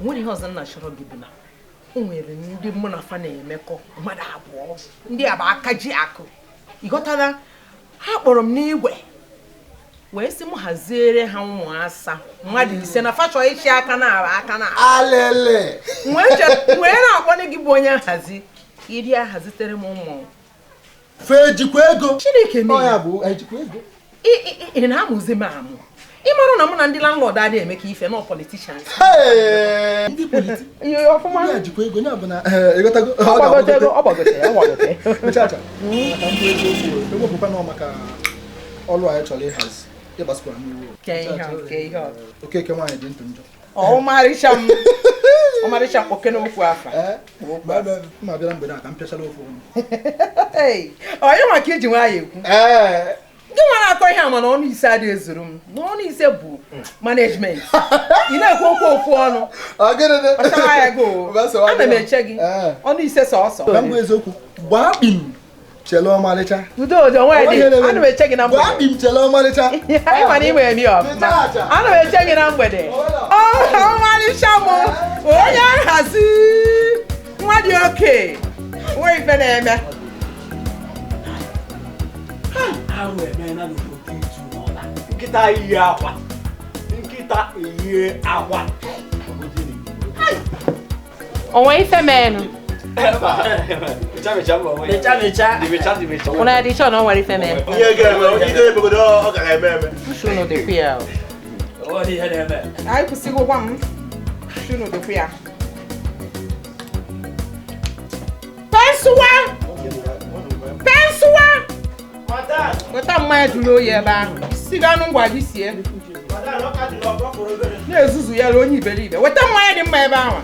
Nwere ihe ọzọ nna chọrọ gị bụ na o nwere ndị mụ na fa na-emekọ mmadụ abụọ ndị a bụ aka ji akụ ịghọtala ha kpọrọ m n'igwe wee sị m haziere ha ụmụasa mmadụ ise na fa chọrọ ichi aka na Alele. wee na-akpọnye gị bụ onye nhazi iri ahazitere m ụmụ Fe jikwa ego. Chineke Ọ ya bụ ejikwa ego. ị na-amụzi m amụ ịmarụ na mụ na ndị landlord adị eme ka ife nọ politicians. Ndị politi. Ọfụma. Ya jikwa ego nya bụ na ịghọtago. Ọ gbagote. Mechacha. Ego bụkwa na maka ọlụ anyị chọrọ ịhazi. Ịgbasakwa n'iwu. Ke ihe ọ. Okeke nwaanyị dị ntụ njọ. Ọmarịcha mkpoke n'okwu afa. Ma bịara mgbede a ka m pịachala ofe ọnụ. Onye maka iji nwaanyị ekwu. Gị nwere akọ ihe ama na ọnụ ise adịghị ezuru m. N'ọnụ ise bụ management. Ị na-ekwu okwu ofu ọnụ. Ọchara ya go. Ana m eche gị. Ọnụ ise sọọsọ. Na mgbe eziokwu, gbaa kpim chele ọmalịcha. Udo onwe dị. Ana m eche gị na mgbede. Gbaa kpim chele ọmalịcha. Anyị ma na ime emi ọfụma. Ana m eche gị na mgbede. Ọmalịcha m. Onye nhazi. Nwa dị oke. Nwa ife na-eme. Nkịta iyi akwa. Onwe ife menu. Mecha. Una dicho no nwere ife menu. Ihe ga-eme, onye ebe ọ ga-eme. Shunu de kwia. Ọ dị ihe na-eme. Ai kusigo kwa m. Shunu de kwia. Pensua. Weta mmanya jụrụ oyi ebe ahụ. Siga anụ ngwa gị sie. Na-ezuzu ya onye iberibe. Weta mmanya dị mma ebe ahụ.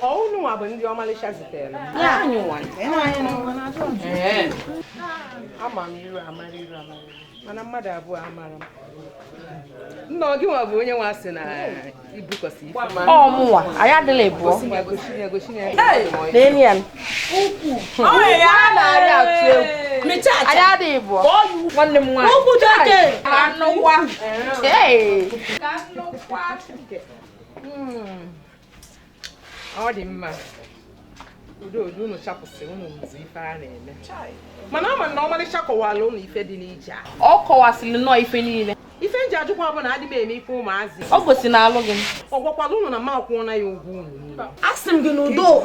Unu nwa bụ ndị ọmalịcha zitere. Anyị nwa. Ama m iru amara. Mana mmadụ abụọ amara m. Nna gị nwa bụ onye nwa sị na ibukosi ife. Ọ mụnwa, anyị adịla ebuọ. Gosi ya. N'elu ya. Ọ ya na-arị atụ egwu. Anyị adịghị ebuọ. Nwanne m nwaanyị. Okwu Dikeh. Ka nnukwa. Ọ dị mma. Udo unu chapụsị unu nzi ife a na-eme. Mana ama na ọmalịcha kọwara unu ife dị n'ije a. Ọ kọwasịrị nnọọ ife niile. Ife nji ajụkwa bụ na adị m eme ife ụmụazị. Ọ gosi na alụ gị. Ọ gwakwala unu na m akwụọna ya ụgwọ unu. Asị m gị na udo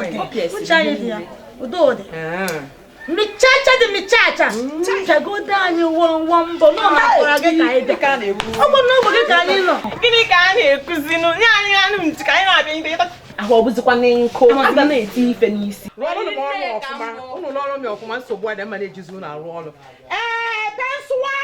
uche anyị dị ya. Udo dị. Michacha dị michacha. Chagodo anyị wọ mbọ nọ na akpọrọ gị ka anyị dị. Ọ bụ n'ụmụ gị ka anyị nọ. Gịnị ka a na-ekuzinu? Nye anyị anụ ntị ka anyị na-abịa ihe. Ahụ ọ bụzikwa n'nkụ. Aga na-eti ife n'isi. Rụọrụ m ọrụ ọfụma. Unu lụọrụ m ọfụma nsogbu adị mma na-ejizi unu arụ ọrụ. Pensụwa.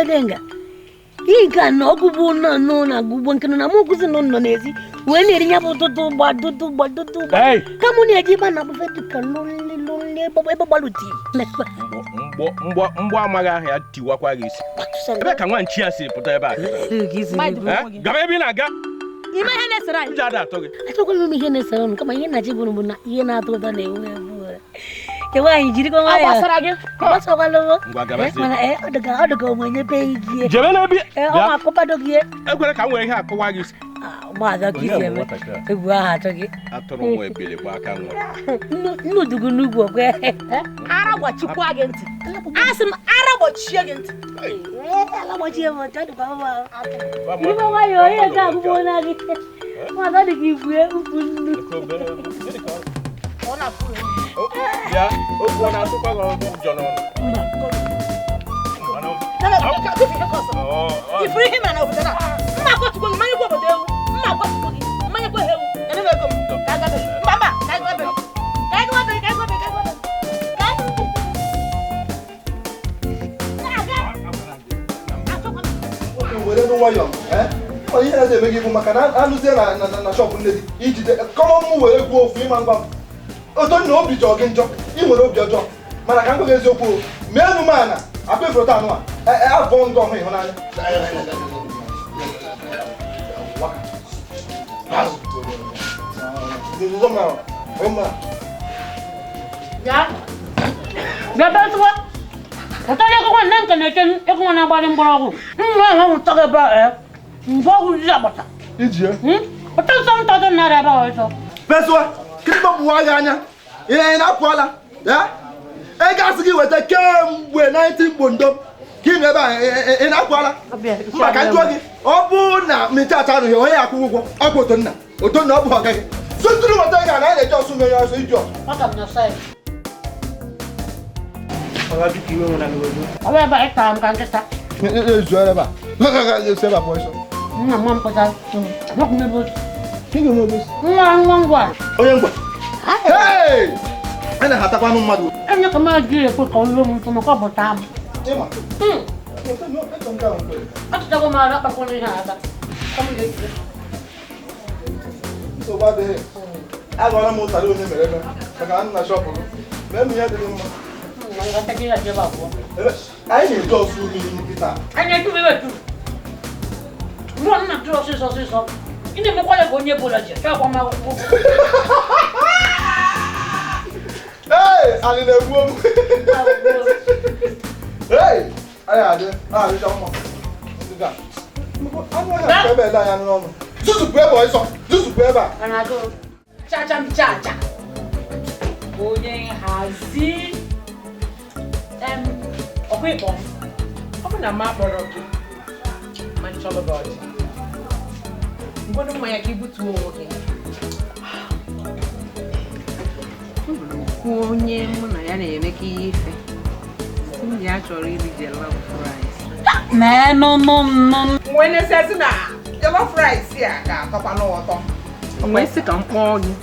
Denga. He can no go na go can na mo kuzi no nezi. When he nya boto badu. Hey. Come on here jiba na bufe kan lonely babaluti. Mbo amaga ya tiwa kwa gisi. Ebe kan wan chia se puta eba. Gabe bi na ga. Ima hene sara. Jada toge. Atoko mi hene sara kama hene jibu na yena to da ne Kewa injiri ko ngaya. Apa sarage? Apa sokalo? Mana odaga mwenye peji. Jebe na bi. O makopa dogie. Ekwere ka nwe ihe akọwa gị. Ma da kisi eme. Egwu aha togi. Atụrụ nwe ebele gba aka nwe. Nnu dugu n'ugwu okwe. Ara gbachikwa gị ntị. Asị m ara gbachie gị ntị. Ala gbachie m ntị dịkwa mma. Ibe nwayọ ihe ka akwụkwọ na gị. Ma da dị gị igwe ukwu nnu. Ona furu. Ya, o bona to pa go jono. If we him and over there. Ma ko to go manya go bodo. Ma ko to go. Manya go hewu. Ene be go. Ka ga be. Mama, ka go be. Wele no wayo, o ihe na de megi bu maka na anuzie na shop nledi. Ijide komo mu were gwu ofu ima ngwa. Oto na obi jo gi njo, I nwere obi ojo. Mana ka ngwe eziokwu, menu mana, akwa ifrota anu a. Avo ngo ho ihunanya. Ya. Bebetuwa. Katanya ko nan kan ken e ko na bari mboro. Nwa to ba mbo ya bata. Ije. Oto sam to na ra ba o so. Peswa, kiribo buwa ga anya. Ihe na akwala. Ya? E ga asigi weta kemgbe 19 bondo. Gini ebe a na akwala. Maka njọ gị, ọ bụ na mitacha arụ onye akwụ ụgwọ. Ọ bụ Otonna. Otonna ọ bụ ọga gị. Soturu weta ga na na-eje ọsụ mere ọsọ iji ọ. Maka na sai. Ọga biki we na ngodo. Awe ba eta am kan kesta. Ezu ere ba. Ga se ba poiso. Nna mam pata. Mo ko me bo. Kingo mo bes. Nwa ngwa. Onye ngwa. Hey! Ana hatakwa no mmadụ. Enya ka ma jire ko ko lo mo to mo ko bota am. Ema. Ata ko ma na pa ko ni ha ba. Come get. So ba de. Agora mo tare onye mere eme. Maka na shop no. Me mi ya dị mma. Nga ta ki ya je ba ko. Anyị na-eje ọsụ mmiri nkịta. Anya tu bebe tu. Mo na tu so. Ine mo kwale ko nye bola je. Ka ko ma ko. Hey, ani na-egbu m. Hey! Anyị adị. Adịcha mma. Ndịga. Anụ ọhịa ebe ele anya n'ọnụ. Zuzupụ ebe ọsọ. Zuzupụ ebe a. Kana go. Cha. Onye hazi. Okwe bon. Obu na ma kpọrọ gị. Ma nchọlọ gị. Ngodo mmanya ka ibutu onwe gị. Onye mụ na ya na-eme ka ihe ife. Ndị a chọrọ iri jollof rice. No. Mgbe na-esesi na jollof rice a ga-atọkwa n'ụtọ. Mgbe isi ka m kpọọ gị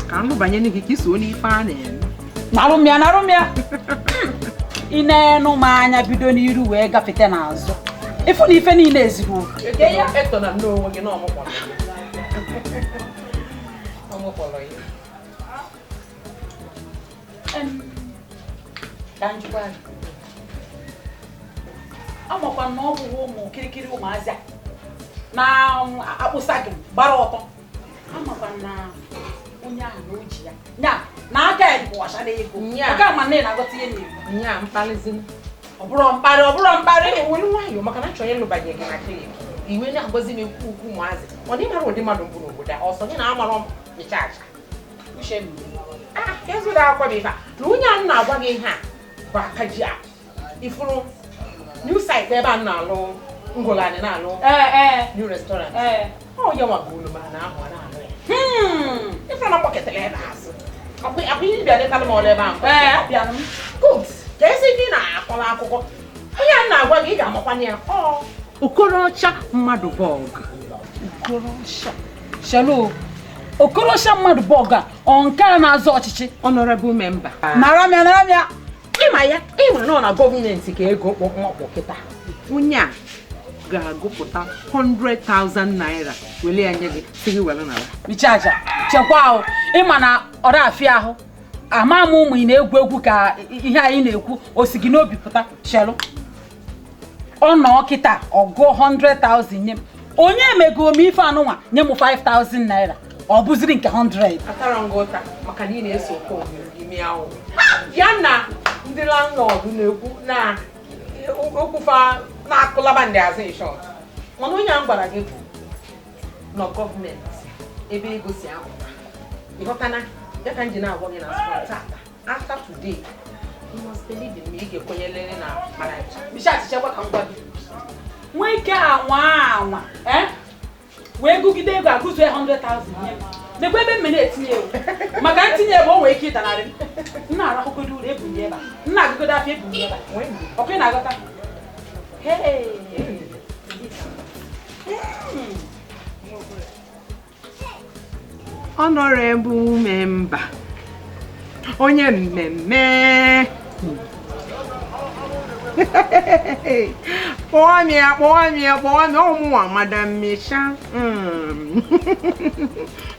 ka m banye n'ihi ka iso n'ife a na-eme. Narụmịa. Ị na-enu m anya bido n'iru wee gafete n'azụ. Ịfụ na ife niile ezigbo oke. Eke ya eto na n'onwe gị na ọmụkwọrọ. Ọmụkwọrọ ya. Ka njikwa ya. Amakwa na ọ bụ ụmụ kirikiri ụmụazị na akpụsa gị gbara ọtọ. Amakwa na onye onye ahụ na oji ya nya na aka ya dịkwasha n'ego maka ma nne na-agọta ihe n'ego nya mkpalizin ọ bụrụ mkparị were nwayọọ maka na chọrọ ịlụbanye gị na klinik iwe na-agọzi m ekwu ukwu ụmụazị ọ dị mara ụdị mmadụ mbụ n'obodo a ọsọ gị na-amara m ịcha acha ezụda akwa bụ ife a na onye a na-agwa gị ihe a bụ aka ji a ifuru new site ebe a na-alụ ngolani na-alụ new restaurant ọ ya nwa bụ unu ma na ahụ a na-alụ ya ifuru na mkpọkịtara ebe azụ akwa ihe bịa dịtalụ m ọlụ ebe ahụ good ka esi gị na-akọla akụkọ onye a na-agwa gị ị ga-amakwana ya Okorocha mmadụ bọọgụ Shalo Okorocha mmadụ bọọgụ a ọ nke a na-azọ ọchịchị honorable member nara mịa ịma ya ịma nọ na gọọmenti ka ego kpọkpọ kịta onye a ga-agụpụta 100,000 naira wele ya nye gị si gị were nara bichaja chekwa ahụ ịma na ọ na-afịa ahụ ama m ụmụ ị na-egwu egwu ka ihe anyị na-ekwu osigi n'obi pụta Shalo ọ nọ kịta ọgụ 100,000 nye m onye emego m ife anụnwa nye m 5,000 naira ọ bụziri nke 100 atara ngụta maka na ị na-eso okwu ime ahụ ya na ndị landlord na-ekwu na okwufa na-akụlaba ndị azụ ịshọt mana onye a m gwara gị bụ nọ gọọmenti ebe ego si apụta ịghọtana ya ka m ji na-agwa gị na spọt tata after today you must believe in me ị ga-ekwenyelere na maracha bichachichekwa ka m gwa gị nwee ike anwa wee gụgide ego agụzue 100,000 nye m nekwa ebe mme na-etinye ewu maka ntinye ebe o nwee ike ịdanarị m na-arahụgodo ụlọ ebunye ebe a nna agụgodo afọ ebunye ebe a ọkụ ị na-agọta honorable member onye mmemme kpọọ ọmụnwa madam Misha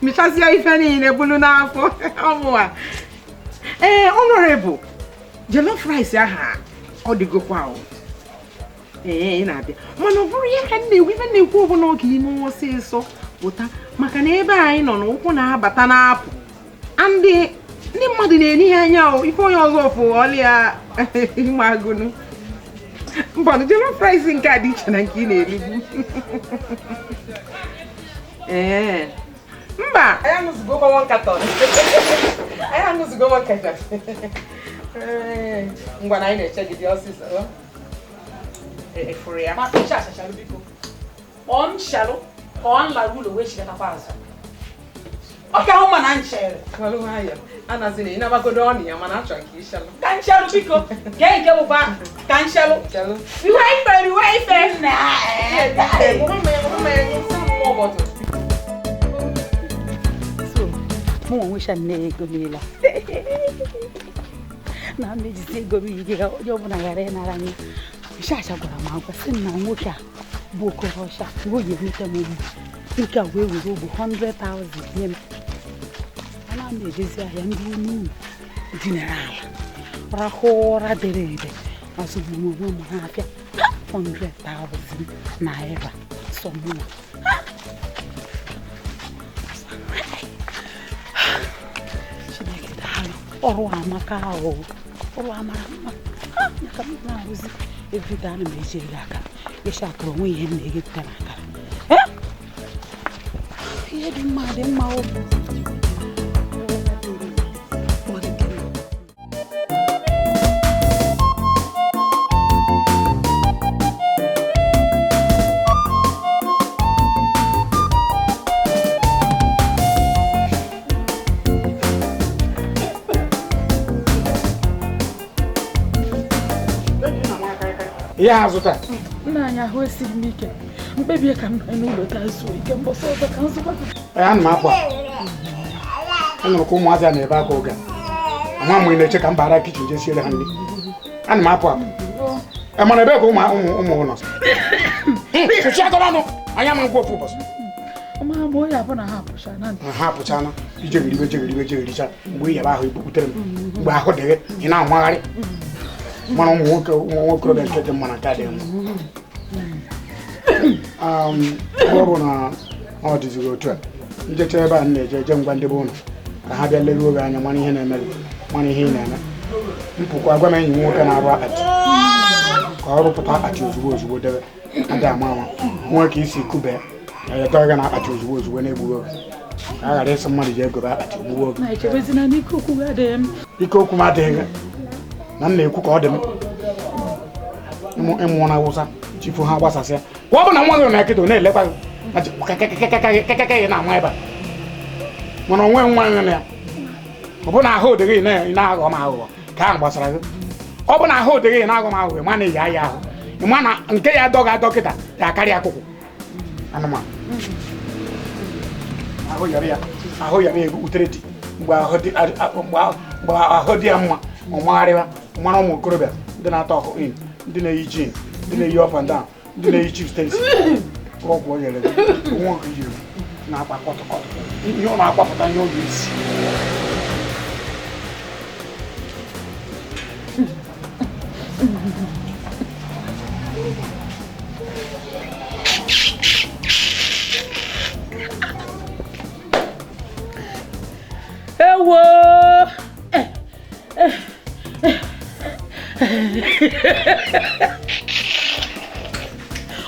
michasia ife niile bulu n'afọ ọmụnwa honorable jollof rice aha ọ dịgokwa ị na-abịa mana ọ bụrụ ihe ka ife na-ekwu ọbụla oge ime ọsịsọ pụta maka na ebe anyị nọ n'ụkwụ na-abata na-apụ ndị mmadụ na-eni ihe anya ife onye ọzọ fụ ọlịa ime agụnụ mbọnụ jollof rice nke a dị iche na nke ị na-erigbu mba anyị aṅụzigo one carton ngwa na anyị na-eche gị dị ọsịsọ efuru ya maka iche achachalụ biko kpọọ m Shalo ka ọ nlara ụlọ wee chigatakwa azụ ọ ka ahụ ma na nchere anazina ịnabagodo ọnụ ya mana achọ nke ịshalụ ka nchelụ biko gee nke bụkwa ka nchelụ iwe ife mụ nwecha nne ego niile na mmejizi ego m ige onye ọbụla ghara ịnara anya Mishacha gwara m agwa sị na nwoke a bụ Okorocha o yi emete m ugbu nwoke a wee were ogbu 100,000 nye m ana m ejezi ahịa ndị unu dinara ala rahụ ụra dere ede azụgburu m onwe m na-abịa 100,000 naira sọmụwa Chineke daalụ ọrụ amaka ahụ ọrụ amara mma maka m na-arụzi everyday ana m eji ego aka ịsha akụrụ onwe ihe m na-egepụta n'akara ihe dị mma ya azụta nna anyị ahụ esiri m ike mkpebi ka m nọ n'ụlọ taa zuo ike mbọsị ọzọ ka nzụkọ ana m akwa enụrụ ka ụmụazị a na-ebe aka oge ama m na-eche ka m bara kichin je siere ha nri ana m apụ mana ebe ka ụmụ nọ chịchịakọrọnụ anya ma nkwa ofu ụbọchị ma onye abụ na ha apụchana ijegiricha mgbe ị yaba ahụ ikputere m mgbe ahụ dịghị ị na-amagharị mana ụmụ nwokorobịa nke dị mma na nke adịghị mma ọ bụ na ọ dịziri otu a njecha ebe a na-eje ngwa ndebe ụlọ ka ha bịa leruo gị anya mara ihe na-eme mara ihe ị na-eme mpụkwa gwa m enyi nwoke na-arụ akpati ka ọ rụpụta akpati ozugbo debe ada ama ama nwa ka isi kube ya dọọ gị na akpati ozugbo na-egbughị oge ka a ghara ịsị mmadụ ji egoro akpati ogbughị oge ike okwu m adịghị na m na-ekwu ka ọ dị m ịmụ na Awụsa chifu ha gbasasịa kwa ọ bụ na nwa gị na nkịta na-elekwa gị na-ama ebe a mana onwe nwa na ya ọ bụ na ahụ dị gị na-aghọ m aghụghọ ka ahụ gbasara gị ọ bụ na ahụ dị gị na-aghọ m aghụghọ ma na-eyi ahịa ahụ ịma na nke ya adọ kịta ya akarịa akwụkwọ anụmanụ ahụ yara ya utere dị mgbe ahụ dị ya mma ọ magharịwa mara ụmụ okorobịa ndị na-atọ ọkụ in ndị na-eyi jin ndị na-eyi up and down ndị na-eyi chief stesi ọgwụ o nyere gị nwa nke yiri na-akpa kọtụkọtụ ihe ọ na-agbapụta ihe ọ ga-esi ewo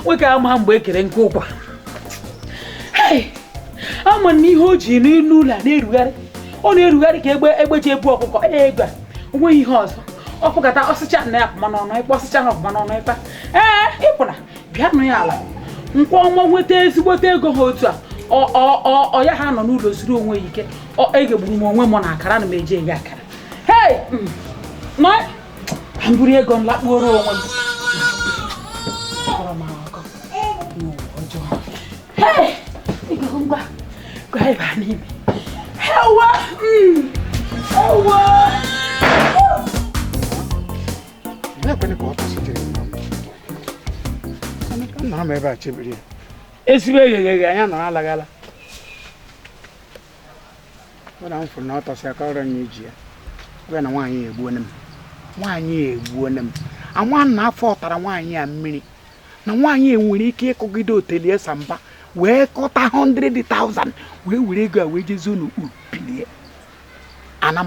nwoke ama mgbe ekere nke ụkwa ama na ihe o ji n'elu ụlọ na-erugharị ọ na-erugharị ka egbe ji ebu ọkụkọ egbe onweghị ihe ọzọ ọ pụkata ọsịcha na ya ọfụma n'ọnụ ịkpa ọsịcha na ọfụma n'ọnụ ịkpa ịpụna bịa nụ ya ala nkwa ọnwa nweta ezigbote ego ha otu a ọ ya ha nọ n'ụlọ zuru onwe ya ike egegburu m onwe m na akara na m eji ege akara nọ mburu ego m lakpuoro onwe m gwa ebe a n'ime ewa nọrọ m ebe a chebiri ya ezigbo eghegheghe anya nọrọ alaghala ọ na m fụrụ na ọ tọsị aka ọrụ anya iji ya ebe na nwaanyị egbuone m anwa na afọ ọtara nwaanyị a mmiri na nwaanyị enwere ike ịkụgide otelie samba wee kọta 100,000 wee were ego a wee jezuo n'okpuru pilie ana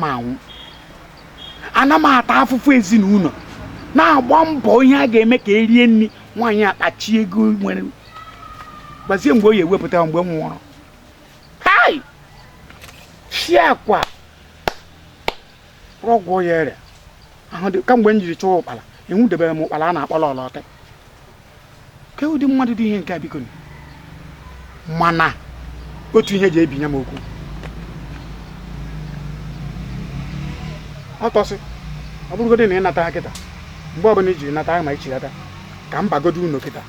m ata afụfụ ezinụlọ na-agba mbọ ihe a ga-eme ka erie nri nwaanyị akpachi ego nwere gbazie mgbe o yi ewepụta mgbe m nwụrụ hai si akwa ọgwụ ya ere ahụ dị kamgbe m jiri chọọ ụkpala enwudebere m ụkpala a na-akpọla ọlọtị ka ụdị mmadụ dị ihe nke a biko mana otu ihe ji ebinye m okwu ọ tọsị ọ bụrụgodị na ị nata ha kịta mgbe ọbụla ijiri nata ha ma ichigata ka m bagodo unu kịta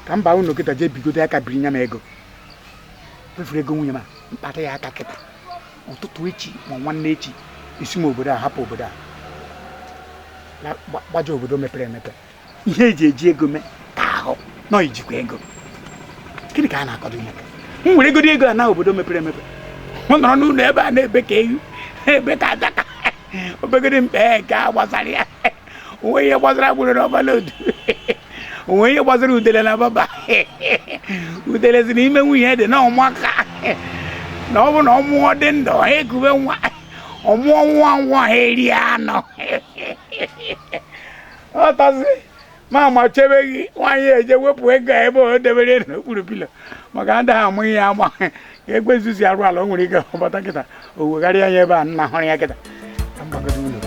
ka m baa unu kịta jee bigodo aka biri nya m ego kwefuru ego nwunye m mkpata ya aka kịta ụtụtụ echi ma nwanne echi isi m obodo a hapụ obodo a gbaja obodo mepere emepe ihe eji eji ego mee ka ahụ nọ ijikwa ego gịnị ka a na-akọdo ihe m nwere egodi ego a na obodo mepere emepe m nọrọ n'ụlọ ebe a na-ebe ka ehi ebe ka adaka obegodi mkpe ka gbasara ya onwe ihe gbasara gburu n'ọbala odu onwe ihe gbasara udele na baba udele si n'ime nwunye dị na ọmụaka na ọ bụ na ọmụọ dị ndụ ha ekube nwa ọmụọ nwa ha eri anọ ọ tọzi ma chebe gị nwaanyị eje wepụ ego ebe o debere n'okpuru pilo maka ndị ha amụ ihe ama ka egbe zuzi arụ ala o nwere ike ọbata kịta o wegharịa ya ebe a nna hụrụ ya kịta ka mgbagodo ụlọ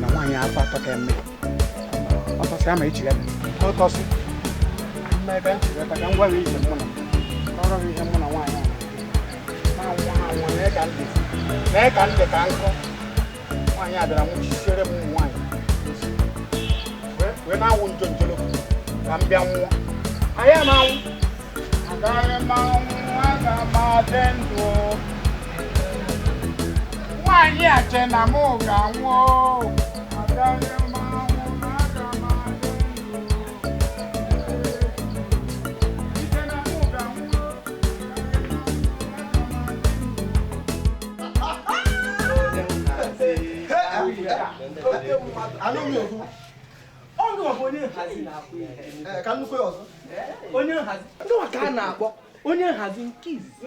na nwaanyị afọ atọ ka eme ọ tọsị ama ichigata ọ tọsị mma ebe nchigata ka m gwa gị ihe mụ na ọrụ gị ihe mụ na nwaanyị ahụ mee ka ndị ka nkọ nwaanyị a bịara nwụchisiere m ụmụ nwaanyị wee na-awụ njolo ka m bịa nwụọ anyị na-anwụ agaghị m anwụ aga m adị ndụ nwaanyị a che na m ga-anwụ agaghị m anwụ aga m adị ndụ ike na m ga-anwụ ka nnukwu ya ọzọ onye nhazi ndị ọka a na-akpọ onye nhazi nke izizi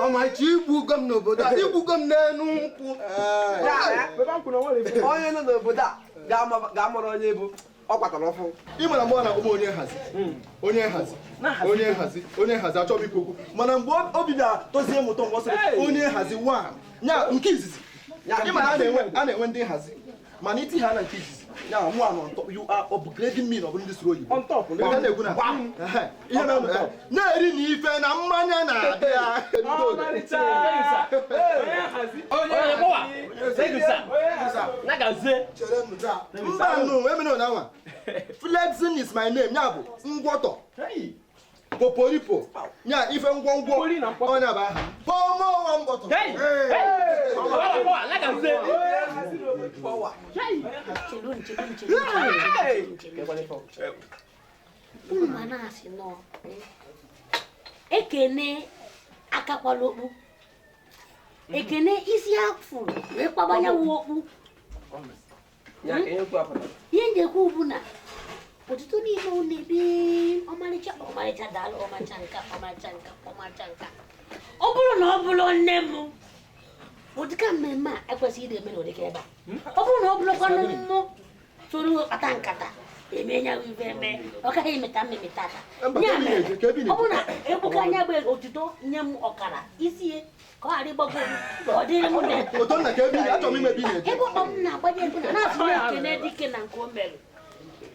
ọmachi igbugo m n'obodo a igbugo m n'elu nkwụ onye nọ n'obodo a ga-amụrụ onye bụ ọ kwatara ọfụ ị mara mgbe ọ na-akpọ m onye nhazi achọghị ikwu okwu mana mgbe obi na-tozie m ụtọ mgbọsịrị onye nhazi nwa nya nke izizi ị mara a na-enwe ndị nhazi mana iti ha na nke izizi nya mụ anọ ntọ you are upgrading me n'ọbụrụ ndị soro oyibo na-eri na ife na mmanya na-abịa mbanụ emena na nwa flexing is my name nya bụ ngwọtọ poporipo nya ife ngwongwo onye bụ aha pomo ngwọtọ ekene akakwala okpu ekene isi afụ wee kpabanya wa okpu ihe njekwa ugbu na ọtụtụ n'ime ụlọ ebe ọmarịcha daalụ ọmacha nka ọ bụrụ na ọ bụrụ nne m ụdịka mmemme a ekwesịghị ịdị eme n'ụdịka ebe a ọ bụrụ na ọ bụrụkwanụ mmụ soro kpata nkata eme nya ife eme ọ gaghị emeta mmemeta aka ya mere ọ bụrụ na ekpuka anya bụ otuto nye m ọkara isi ka ọ ghara ịgbago ọ dịrị m ebe ọ m na-agbanye ntụ na na-atụ ekene dike na nke o mere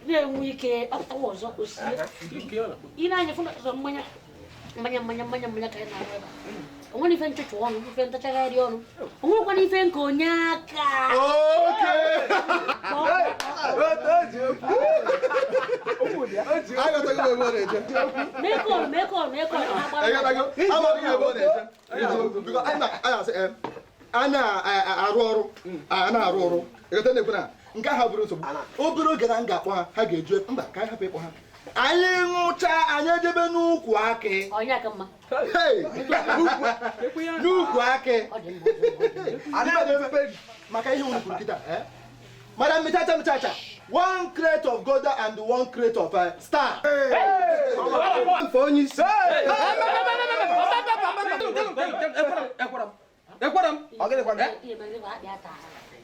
na-enwe ike ọpụtawa ọzọ osie ị na-anya fụ na mmanya ka anyị na-arụ ebe onwere ife nchụchụ ọnụ ife ntachagharị ọnụ onwerekwana ife nke onye aka a na-arụ ọrụ nke ha bụrụ nsogbu obere oge na m ga-akpọ ha ga-eju mba ka anyị hapụ ịkpọ ha anyị ṅụcha anyị ejebe n'ukwu akị n'ukwu akị maka ihe unu kwuru kịta madam mechacha 1 crate of Gouda and 1 crate of Star for onye isi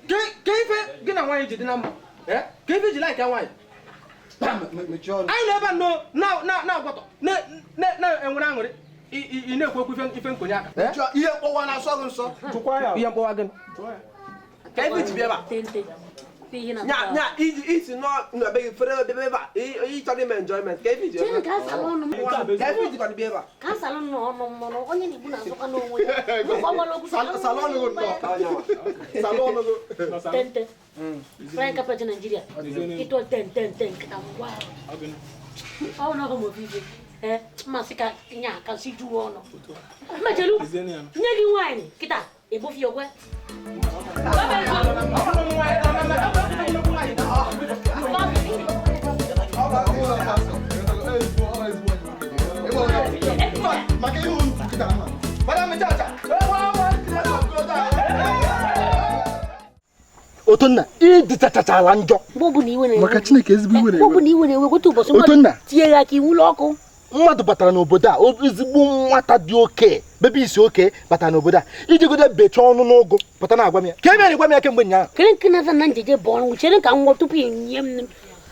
ka ife gị na nwaanyị ji dị na mma ka ife ji laika nwaanyị anyị na-ebe na-agwatọ na-enwere aṅụrị ị na-ekwu okwu ife nkonye aka ihe mkpọwa na-asọ gị nsọ ihe mkpọwa gị ka ife ji bịa ebe nya isi n'ebe gị fere ebe ebe a ịchọrọ ime enjoyment ka ife ji ebe ka ife ji kwadị bịa ebe a ka salon nọ ọnụ mmanụ onye na-egbu na-azụkwa n'onwe ya salon tente Frank Carpet Nigeria ito ten kita ngwa ọ na homo vive masị ka nya ka si ju ọnụ mejelu nye gị wine kita ebofi ogwe maka ihe unu kita mma madam mechacha Otonna ịdịchachachala njọ maka Chineke ezigbo iwe na-ewe Otonna tie ya ka iwu ọkụ mmadụ batara n'obodo a ezigbo nwata dị oke bebe isi oke batara n'obodo a iji gode becha ọnụ n'ụgụ pụta na agwa m ya ka ebe gwa m ya kemgbe nyaa kere nke na na njeje bụ ọnụ chere ka m nwọ tupu enye m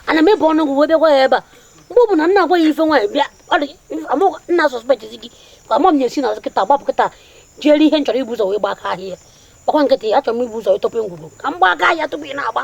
ana m ebe ọnụ gụ webe gwa ya ebe a mgbe ọ bụ na nna agwa ya ife nwaanyị bịa nna sọspekt zi gị ka mọ m na-esi na kịta gbapụ kịta jere ihe m chọrọ ibu ụzọ wee gbaka ahịa gbakwa nkịtị achọrọ m ibu ụzọ ịtọpụ ngwuru ka m gbaka ahịa tupu ị na-agba